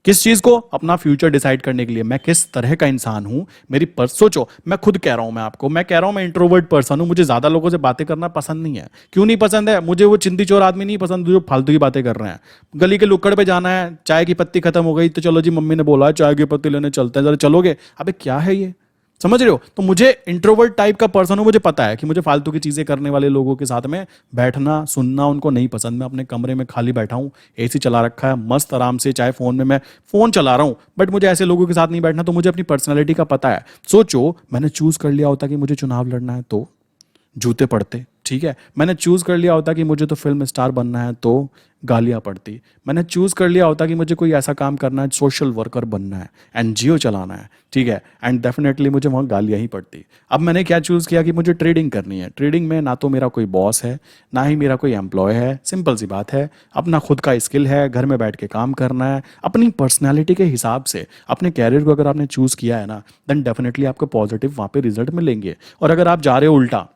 किस चीज को, अपना फ्यूचर डिसाइड करने के लिए, मैं किस तरह का इंसान हूं, मेरी पर सोचो, मैं खुद कह रहा हूं, मैं आपको मैं कह रहा हूं, मैं इंट्रोवर्ट पर्सन हूं, मुझे ज्यादा लोगों से बातें करना पसंद नहीं है। क्यों नहीं पसंद है, मुझे वो चिंदी चोर आदमी नहीं पसंद जो फालतू की बातें कर रहे हैं। गली के लुक्कड़ पे जाना है, चाय की पत्ती खत्म हो गई तो चलो जी मम्मी ने बोला चाय की पत्ती लेने चलते हैं, जरा चलोगे, अबे क्या है ये, समझ रहे हो। तो मुझे इंट्रोवर्ट टाइप का पर्सन हूं, मुझे पता है कि मुझे फालतू की चीजें करने वाले लोगों के साथ में बैठना सुनना उनको नहीं पसंद। मैं अपने कमरे में खाली बैठा हूं, एसी चला रखा है, मस्त आराम से, चाहे फोन में मैं फोन चला रहा हूं, बट मुझे ऐसे लोगों के साथ नहीं बैठना। तो मुझे अपनी पर्सनैलिटी का पता है। सोचो मैंने चूज कर लिया होता कि मुझे चुनाव लड़ना है तो जूते पड़ते। ठीक है, मैंने चूज़ कर लिया होता कि मुझे तो फिल्म स्टार बनना है तो गालियाँ पड़ती। मैंने चूज़ कर लिया होता कि मुझे कोई ऐसा काम करना है, सोशल वर्कर बनना है, एनजीओ चलाना है, ठीक है, एंड डेफिनेटली मुझे वहाँ गालियाँ ही पड़ती। अब मैंने क्या चूज़ किया कि मुझे ट्रेडिंग करनी है। ट्रेडिंग में ना तो मेरा कोई बॉस है, ना ही मेरा कोई एम्प्लॉय है, सिंपल सी बात है, अपना खुद का स्किल है, घर में बैठ के काम करना है, अपनी पर्सनैलिटी के हिसाब से अपने कैरियर को अगर आपने चूज़ किया है ना, देन डेफिनेटली आपको पॉजिटिव वहाँ पे रिजल्ट मिलेंगे। और अगर आप जा रहे हो उल्टा,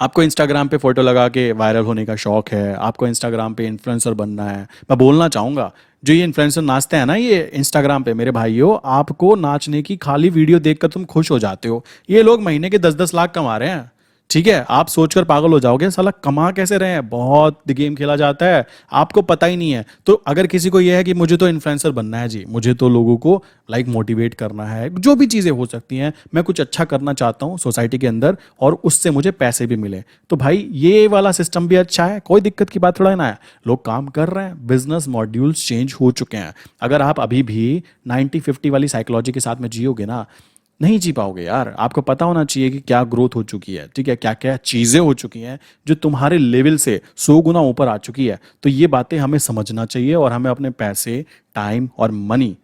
आपको इंस्टाग्राम पे फोटो लगा के वायरल होने का शौक है, आपको इंस्टाग्राम पे इन्फ्लुएंसर बनना है, मैं बोलना चाहूँगा जो ये इन्फ्लुएंसर नाचते हैं ना ये इंस्टाग्राम पे, मेरे भाइयों, आपको नाचने की खाली वीडियो देखकर तुम खुश हो जाते हो। ये लोग महीने के 10-10 लाख कमा रहे हैं, ठीक है, आप सोचकर पागल हो जाओगे साला कमा कैसे रहे हैं, बहुत गेम खेला जाता है, आपको पता ही नहीं है। तो अगर किसी को यह है कि मुझे तो इन्फ्लुएंसर बनना है जी, मुझे तो लोगों को लाइक मोटिवेट करना है, जो भी चीज़ें हो सकती हैं, मैं कुछ अच्छा करना चाहता हूँ सोसाइटी के अंदर और उससे मुझे पैसे भी मिले, तो भाई ये वाला सिस्टम भी अच्छा है, कोई दिक्कत की बात थोड़ा ना है। लोग काम कर रहे हैं, बिजनेस मॉड्यूल्स चेंज हो चुके हैं। अगर आप अभी भी 90-50 वाली साइकोलॉजी के साथ में जियोगे ना, नहीं जी पाओगे यार। आपको पता होना चाहिए कि क्या ग्रोथ हो चुकी है, ठीक है, क्या क्या चीज़ें हो चुकी हैं जो तुम्हारे लेवल से 100 गुना ऊपर आ चुकी है। तो ये बातें हमें समझना चाहिए और हमें अपने पैसे, टाइम और मनी,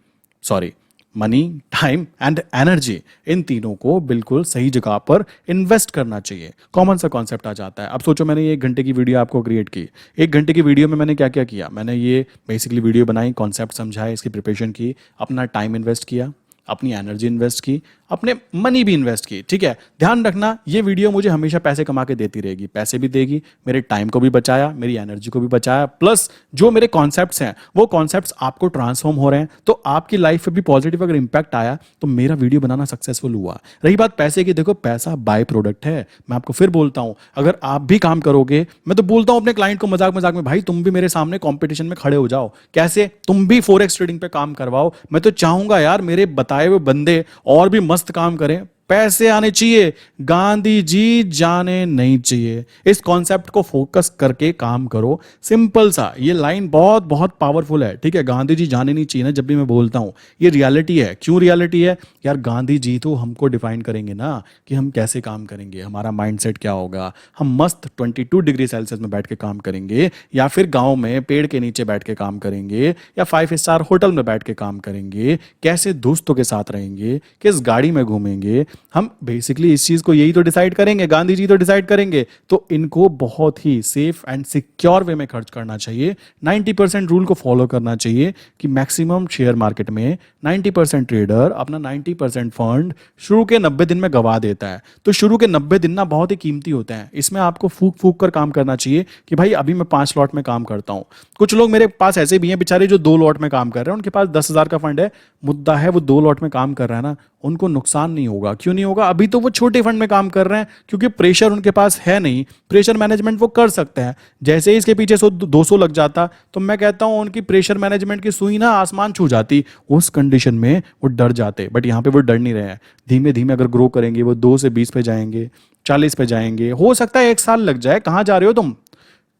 टाइम एंड एनर्जी, इन तीनों को बिल्कुल सही जगह पर इन्वेस्ट करना चाहिए। कॉमन सा कॉन्सेप्ट आ जाता है। अब सोचो मैंने ये 1 घंटे की वीडियो आपको क्रिएट की, 1 घंटे की वीडियो में मैंने क्या क्या किया, मैंने ये बेसिकली वीडियो बनाई, कॉन्सेप्ट समझाए, इसकी प्रिपरेशन की, अपना टाइम इन्वेस्ट किया, अपनी एनर्जी इन्वेस्ट की, अपने मनी भी इन्वेस्ट की, ठीक है। ध्यान रखना ये वीडियो मुझे हमेशा पैसे कमा के देती रहेगी, पैसे भी देगी, मेरे टाइम को भी बचाया, मेरी एनर्जी को भी बचाया, प्लस जो मेरे कॉन्सेप्ट्स हैं वो कॉन्सेप्ट्स आपको ट्रांसफॉर्म हो रहे हैं, तो आपकी लाइफ पे भी पॉजिटिव अगर इंपैक्ट आया तो मेरा वीडियो बनाना सक्सेसफुल हुआ। रही बात पैसे की, देखो पैसा बाय प्रोडक्ट है, मैं आपको फिर बोलता हूं, अगर आप भी काम करोगे, मैं तो बोलता हूं अपने क्लाइंट को मजाक मजाक में, भाई तुम भी मेरे सामने कंपटीशन में खड़े हो जाओ, कैसे, तुम भी फॉरेक्स ट्रेडिंग पे काम करवाओ। मैं तो चाहूंगा यार मेरे बताए हुए बंदे और भी मस्त काम करें, पैसे आने चाहिए, गांधी जी जाने नहीं चाहिए। इस कॉन्सेप्ट को फोकस करके काम करो, सिंपल सा, ये लाइन बहुत बहुत पावरफुल है, ठीक है। गांधी जी जाने नहीं चाहिए ना, जब भी मैं बोलता हूं ये रियलिटी है। क्यों रियलिटी है यार, गांधी जी तो हमको डिफाइन करेंगे ना कि हम कैसे काम करेंगे, हमारा माइंडसेट क्या होगा। हम मस्त 22 डिग्री सेल्सियस में बैठ के काम करेंगे, या फिर गांव में पेड़ के नीचे बैठ के काम करेंगे, या 5 स्टार होटल में बैठ के काम करेंगे, कैसे दोस्तों के साथ रहेंगे, किस गाड़ी में घूमेंगे, हम बेसिकली इस चीज को यही तो डिसाइड करेंगे, गांधी जी तो डिसाइड करेंगे। तो इनको बहुत ही सेफ एंड सिक्योर वे में खर्च करना चाहिए। 90% रूल को फॉलो करना चाहिए कि मैक्सिमम शेयर मार्केट में 90% ट्रेडर अपना 90% फंड शुरू के 90 दिन में गवा देता है। तो शुरू के 90 दिन ना बहुत ही कीमती होते हैं, इसमें आपको फूक फूक कर काम करना चाहिए कि भाई अभी मैं 5 लॉट में काम करता हूं। कुछ लोग मेरे पास ऐसे भी हैं बेचारे जो 2 लॉट में काम कर रहे हैं, उनके पास 10,000 का फंड है, मुद्दा है वो 2 लॉट में काम कर रहा है ना, उनको नुकसान नहीं होगा। क्यों नहीं होगा, अभी तो वो छोटे फंड में काम कर रहे हैं, क्योंकि प्रेशर उनके पास है नहीं, प्रेशर मैनेजमेंट वो कर सकते हैं। जैसे ही इसके पीछे 200 लग जाता, तो मैं कहता हूं उनकी प्रेशर मैनेजमेंट की सुई ना आसमान छू जाती, उस कंडीशन में वो डर जाते। बट यहां पे वो डर नहीं रहे हैं, धीमे धीमे अगर ग्रो करेंगे वो 2 से 20 पे जाएंगे, 40 पे जाएंगे, हो सकता है 1 साल लग जाए। कहां जा रहे हो तुम,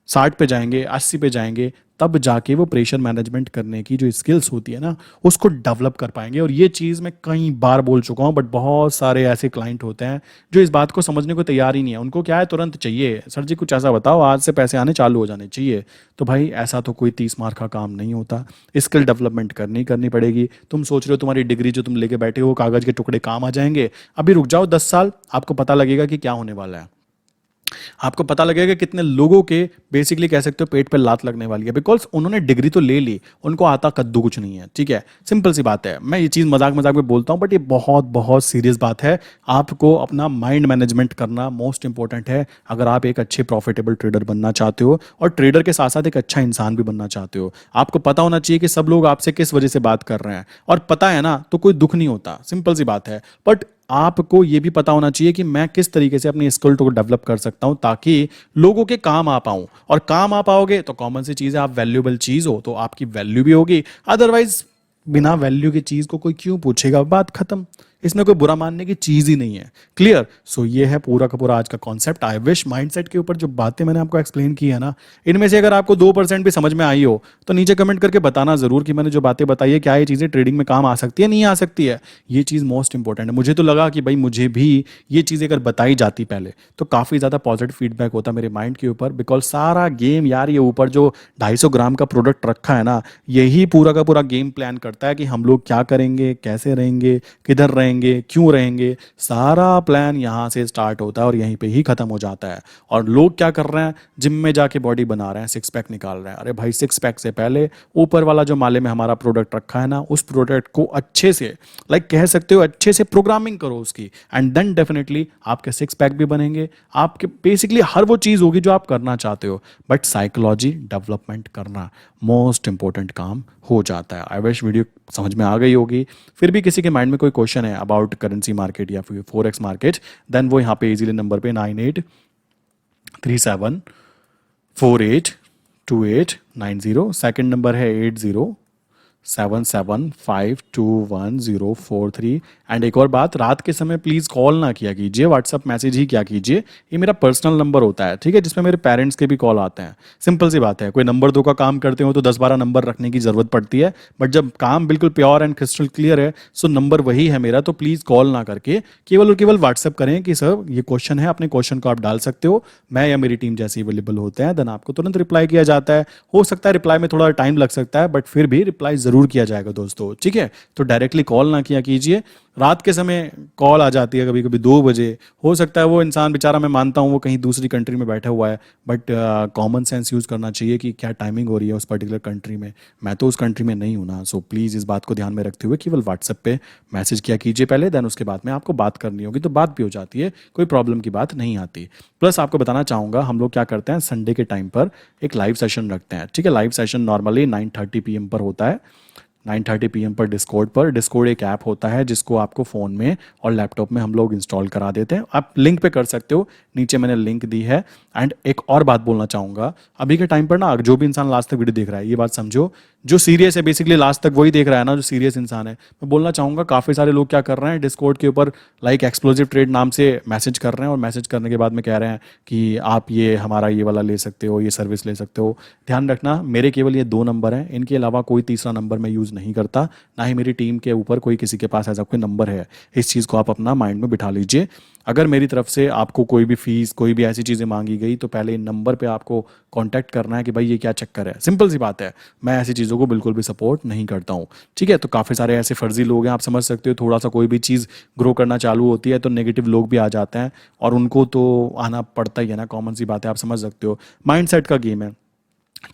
60 पे जाएंगे, 80 पे जाएंगे, तब जाके वो प्रेशर मैनेजमेंट करने की जो स्किल्स होती है ना उसको डेवलप कर पाएंगे। और ये चीज़ मैं कई बार बोल चुका हूँ, बट बहुत सारे ऐसे क्लाइंट होते हैं जो इस बात को समझने को तैयार ही नहीं है। उनको क्या है, तुरंत चाहिए, सर जी कुछ ऐसा बताओ आज से पैसे आने चालू हो जाने चाहिए। तो भाई ऐसा तो कोई 30 मार्क का काम नहीं होता, स्किल डेवलपमेंट करनी पड़ेगी। तुम सोच रहे हो तुम्हारी डिग्री जो तुम लेके बैठे हो कागज के टुकड़े काम आ जाएंगे, अभी रुक जाओ 10 साल, आपको पता लगेगा कि क्या होने वाला है। आपको पता लगेगा कितने लोगों के बेसिकली कह सकते हो पेट पे लात लगने वाली है, बिकॉज उन्होंने डिग्री तो ले ली, उनको आता कद्दू कुछ नहीं है, ठीक है। सिंपल सी बात है, मैं ये चीज़ मजाक मजाक में बोलता हूँ, बट ये बहुत बहुत सीरियस बात है। आपको अपना माइंड मैनेजमेंट करना मोस्ट इंपॉर्टेंट है अगर आप एक अच्छे प्रॉफिटेबल ट्रेडर बनना चाहते हो, और ट्रेडर के साथ साथ एक अच्छा इंसान भी बनना चाहते हो। आपको पता होना चाहिए कि सब लोग आपसे किस वजह से बात कर रहे हैं, और पता है ना तो कोई दुख नहीं होता, सिंपल सी बात है। बट आपको यह भी पता होना चाहिए कि मैं किस तरीके से अपनी स्किल को डेवलप कर सकता हूं ताकि लोगों के काम आ पाऊं। और काम आ पाओगे तो कॉमन सी चीज है, आप वैल्यूएबल चीज हो तो आपकी वैल्यू भी होगी, अदरवाइज बिना वैल्यू की चीज को कोई क्यों पूछेगा, बात खत्म। इसमें कोई बुरा मानने की चीज़ ही नहीं है। क्लियर? सो ये है पूरा का पूरा आज का कॉन्सेप्ट। आई विश माइंडसेट के ऊपर जो बातें मैंने आपको एक्सप्लेन की है ना, इनमें से अगर आपको 2% भी समझ में आई हो तो नीचे कमेंट करके बताना ज़रूर कि मैंने जो बातें बताई है क्या ये चीज़ें ट्रेडिंग में काम आ सकती है, नहीं आ सकती है। ये चीज़ मोस्ट इंपॉर्टेंट है। मुझे तो लगा कि भाई मुझे भी ये चीज़ें अगर बताई जाती पहले तो काफ़ी ज़्यादा पॉजिटिव फीडबैक होता मेरे माइंड के ऊपर, बिकॉज सारा गेम यार ये ऊपर जो 250 ग्राम का प्रोडक्ट रखा है ना, यही पूरा का पूरा गेम प्लान करता है कि हम लोग क्या करेंगे, कैसे रहेंगे, किधर रहेंगे, क्यों रहेंगे। सारा प्लान यहाँ से स्टार्ट होता है और यहीं पे ही खत्म हो जाता है। और लोग क्या कर रहे हैं, जिम में जाके बॉडी बना रहे हैं, सिक्स पैक निकाल रहे हैं। अरे भाई सिक्स पैक से पहले ऊपर वाला जो माले में हमारा प्रोडक्ट रखा है ना, उस प्रोडक्ट को अच्छे से कह सकते हो अच्छे से प्रोग्रामिंग करो उसकी, एंड देन डेफिनेटली आपके सिक्स पैक भी बनेंगे। आपके बेसिकली हर वो चीज़ होगी जो आप करना चाहते हो, बट साइकोलॉजी डेवलपमेंट करना मोस्ट इंपॉर्टेंट काम हो जाता है। आई विश वीडियो समझ में आ गई होगी। फिर भी किसी के माइंड में कोई क्वेश्चन है अबाउट करेंसी मार्केट या फिर फॉरेक्स मार्केट, देन वो यहाँ पे इजीली नंबर पे 9837482890, सेकंड नंबर है 8077521043। एंड एक और बात, रात के समय प्लीज़ कॉल ना किया कीजिए, व्हाट्सअप मैसेज ही किया कीजिए। ये मेरा पर्सनल नंबर होता है, ठीक है, जिसमें मेरे पेरेंट्स के भी कॉल आते हैं। सिंपल सी बात है, कोई नंबर दो का काम करते हो तो 10-12 नंबर रखने की ज़रूरत पड़ती है, बट जब काम बिल्कुल प्योर एंड क्रिस्टल क्लियर है सो नंबर वही है मेरा। तो प्लीज़ कॉल ना करके केवल और केवल व्हाट्सअप करें कि सर ये क्वेश्चन है, अपने क्वेश्चन को आप डाल सकते हो, मैं या मेरी टीम जैसे अवेलेबल होते हैं, देन आपको तुरंत रिप्लाई किया जाता है। हो सकता है रिप्लाई में थोड़ा टाइम लग सकता है, बट फिर भी रिप्लाई ज़रूर किया जाएगा दोस्तों, ठीक है। तो डायरेक्टली कॉल ना किया कीजिए। रात के समय कॉल आ जाती है कभी कभी 2 बजे, हो सकता है वो इंसान बेचारा, मैं मानता हूँ वो कहीं दूसरी कंट्री में बैठा हुआ है, बट कॉमन सेंस यूज़ करना चाहिए कि क्या टाइमिंग हो रही है उस पर्टिकुलर कंट्री में। मैं तो उस कंट्री में नहीं हूँ ना, सो प्लीज़ इस बात को ध्यान में रखते हुए केवल व्हाट्सएप पे मैसेज किया कीजिए पहले, देन उसके बाद में आपको बात करनी होगी तो बात भी हो जाती है, कोई प्रॉब्लम की बात नहीं आती। प्लस आपको बताना चाहूँगा, हम लोग क्या करते हैं, संडे के टाइम पर एक लाइव सेशन रखते हैं, ठीक है। लाइव सेशन नॉर्मली 9:30 PM पर होता है, 9:30 PM पर डिस्कॉर्ड एक ऐप होता है जिसको आपको फ़ोन में और लैपटॉप में हम लोग इंस्टॉल करा देते हैं। आप लिंक पे कर सकते हो, नीचे मैंने लिंक दी है। एंड एक और बात बोलना चाहूँगा, अभी के टाइम पर ना जो भी इंसान लास्ट तक वीडियो देख रहा है, ये बात समझो, जो सीरियस है बेसिकली लास्ट तक वही देख रहा है ना, जो सीरियस इंसान है। मैं बोलना चाहूँगा काफ़ी सारे लोग क्या कर रहे हैं, डिस्कॉर्ड के ऊपर एक्सप्लोजिव ट्रेड नाम से मैसेज कर रहे हैं, और मैसेज करने के बाद में कह रहे हैं कि आप ये हमारा ये वाला ले सकते हो, ये सर्विस ले सकते हो। ध्यान रखना, मेरे केवल ये 2 नंबर हैं, इनके अलावा कोई तीसरा नंबर मैं यूज़ नहीं करता, ना ही मेरी टीम के ऊपर कोई किसी के पास ऐसा कोई नंबर है। इस चीज़ को आप अपना माइंड में बिठा लीजिए। अगर मेरी तरफ से आपको कोई भी फीस, कोई भी ऐसी चीज़ें मांगी गई तो पहले इन नंबर पे आपको कांटेक्ट करना है कि भाई ये क्या चक्कर है। सिंपल सी बात है, मैं ऐसी चीज़ों को बिल्कुल भी सपोर्ट नहीं करता हूँ, ठीक है। तो काफ़ी सारे ऐसे फर्जी लोग हैं, आप समझ सकते हो, थोड़ा सा कोई भी चीज़ ग्रो करना चालू होती है तो नेगेटिव लोग भी आ जाते हैं, और उनको तो आना पड़ता ही है ना, कॉमन सी बात है, आप समझ सकते हो। माइंडसेट का गेम है,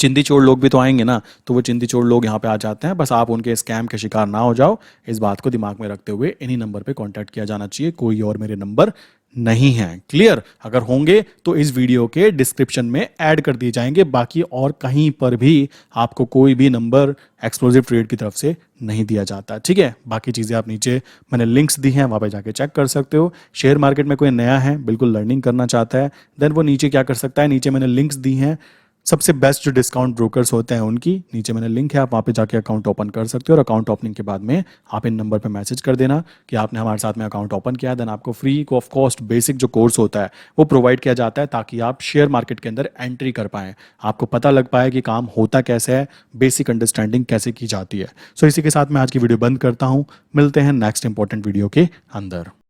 चिंदी चोर लोग भी तो आएंगे ना, तो वो चिंदी चोर लोग यहाँ पे आ जाते हैं। बस आप उनके स्कैम के शिकार ना हो जाओ, इस बात को दिमाग में रखते हुए इन्हीं नंबर पे कांटेक्ट किया जाना चाहिए, कोई और मेरे नंबर नहीं है। क्लियर? अगर होंगे तो इस वीडियो के डिस्क्रिप्शन में ऐड कर दिए जाएंगे, बाकी और कहीं पर भी आपको कोई भी नंबर एक्सप्लोजिव ट्रेड की तरफ से नहीं दिया जाता, ठीक है। बाकी चीज़ें आप नीचे मैंने लिंक्स दी हैं, वहाँ पे जाके चेक कर सकते हो। शेयर मार्केट में कोई नया है, बिल्कुल लर्निंग करना चाहता है, देन वो नीचे क्या कर सकता है, नीचे मैंने लिंक्स दी हैं, सबसे बेस्ट जो डिस्काउंट ब्रोकर्स होते हैं उनकी, नीचे मैंने लिंक है, आप वहाँ पे जाके अकाउंट ओपन कर सकते हो। और अकाउंट ओपनिंग के बाद में आप इन नंबर पे मैसेज कर देना कि आपने हमारे साथ में अकाउंट ओपन किया है, देन आपको फ्री ऑफ कॉस्ट बेसिक जो कोर्स होता है वो प्रोवाइड किया जाता है, ताकि आप शेयर मार्केट के अंदर एंट्री कर पाएँ, आपको पता लग पाए कि काम होता कैसे है, बेसिक अंडरस्टैंडिंग कैसे की जाती है। सो इसी के साथ मैं आज की वीडियो बंद करता हूँ, मिलते हैं नेक्स्ट इंपॉर्टेंट वीडियो के अंदर।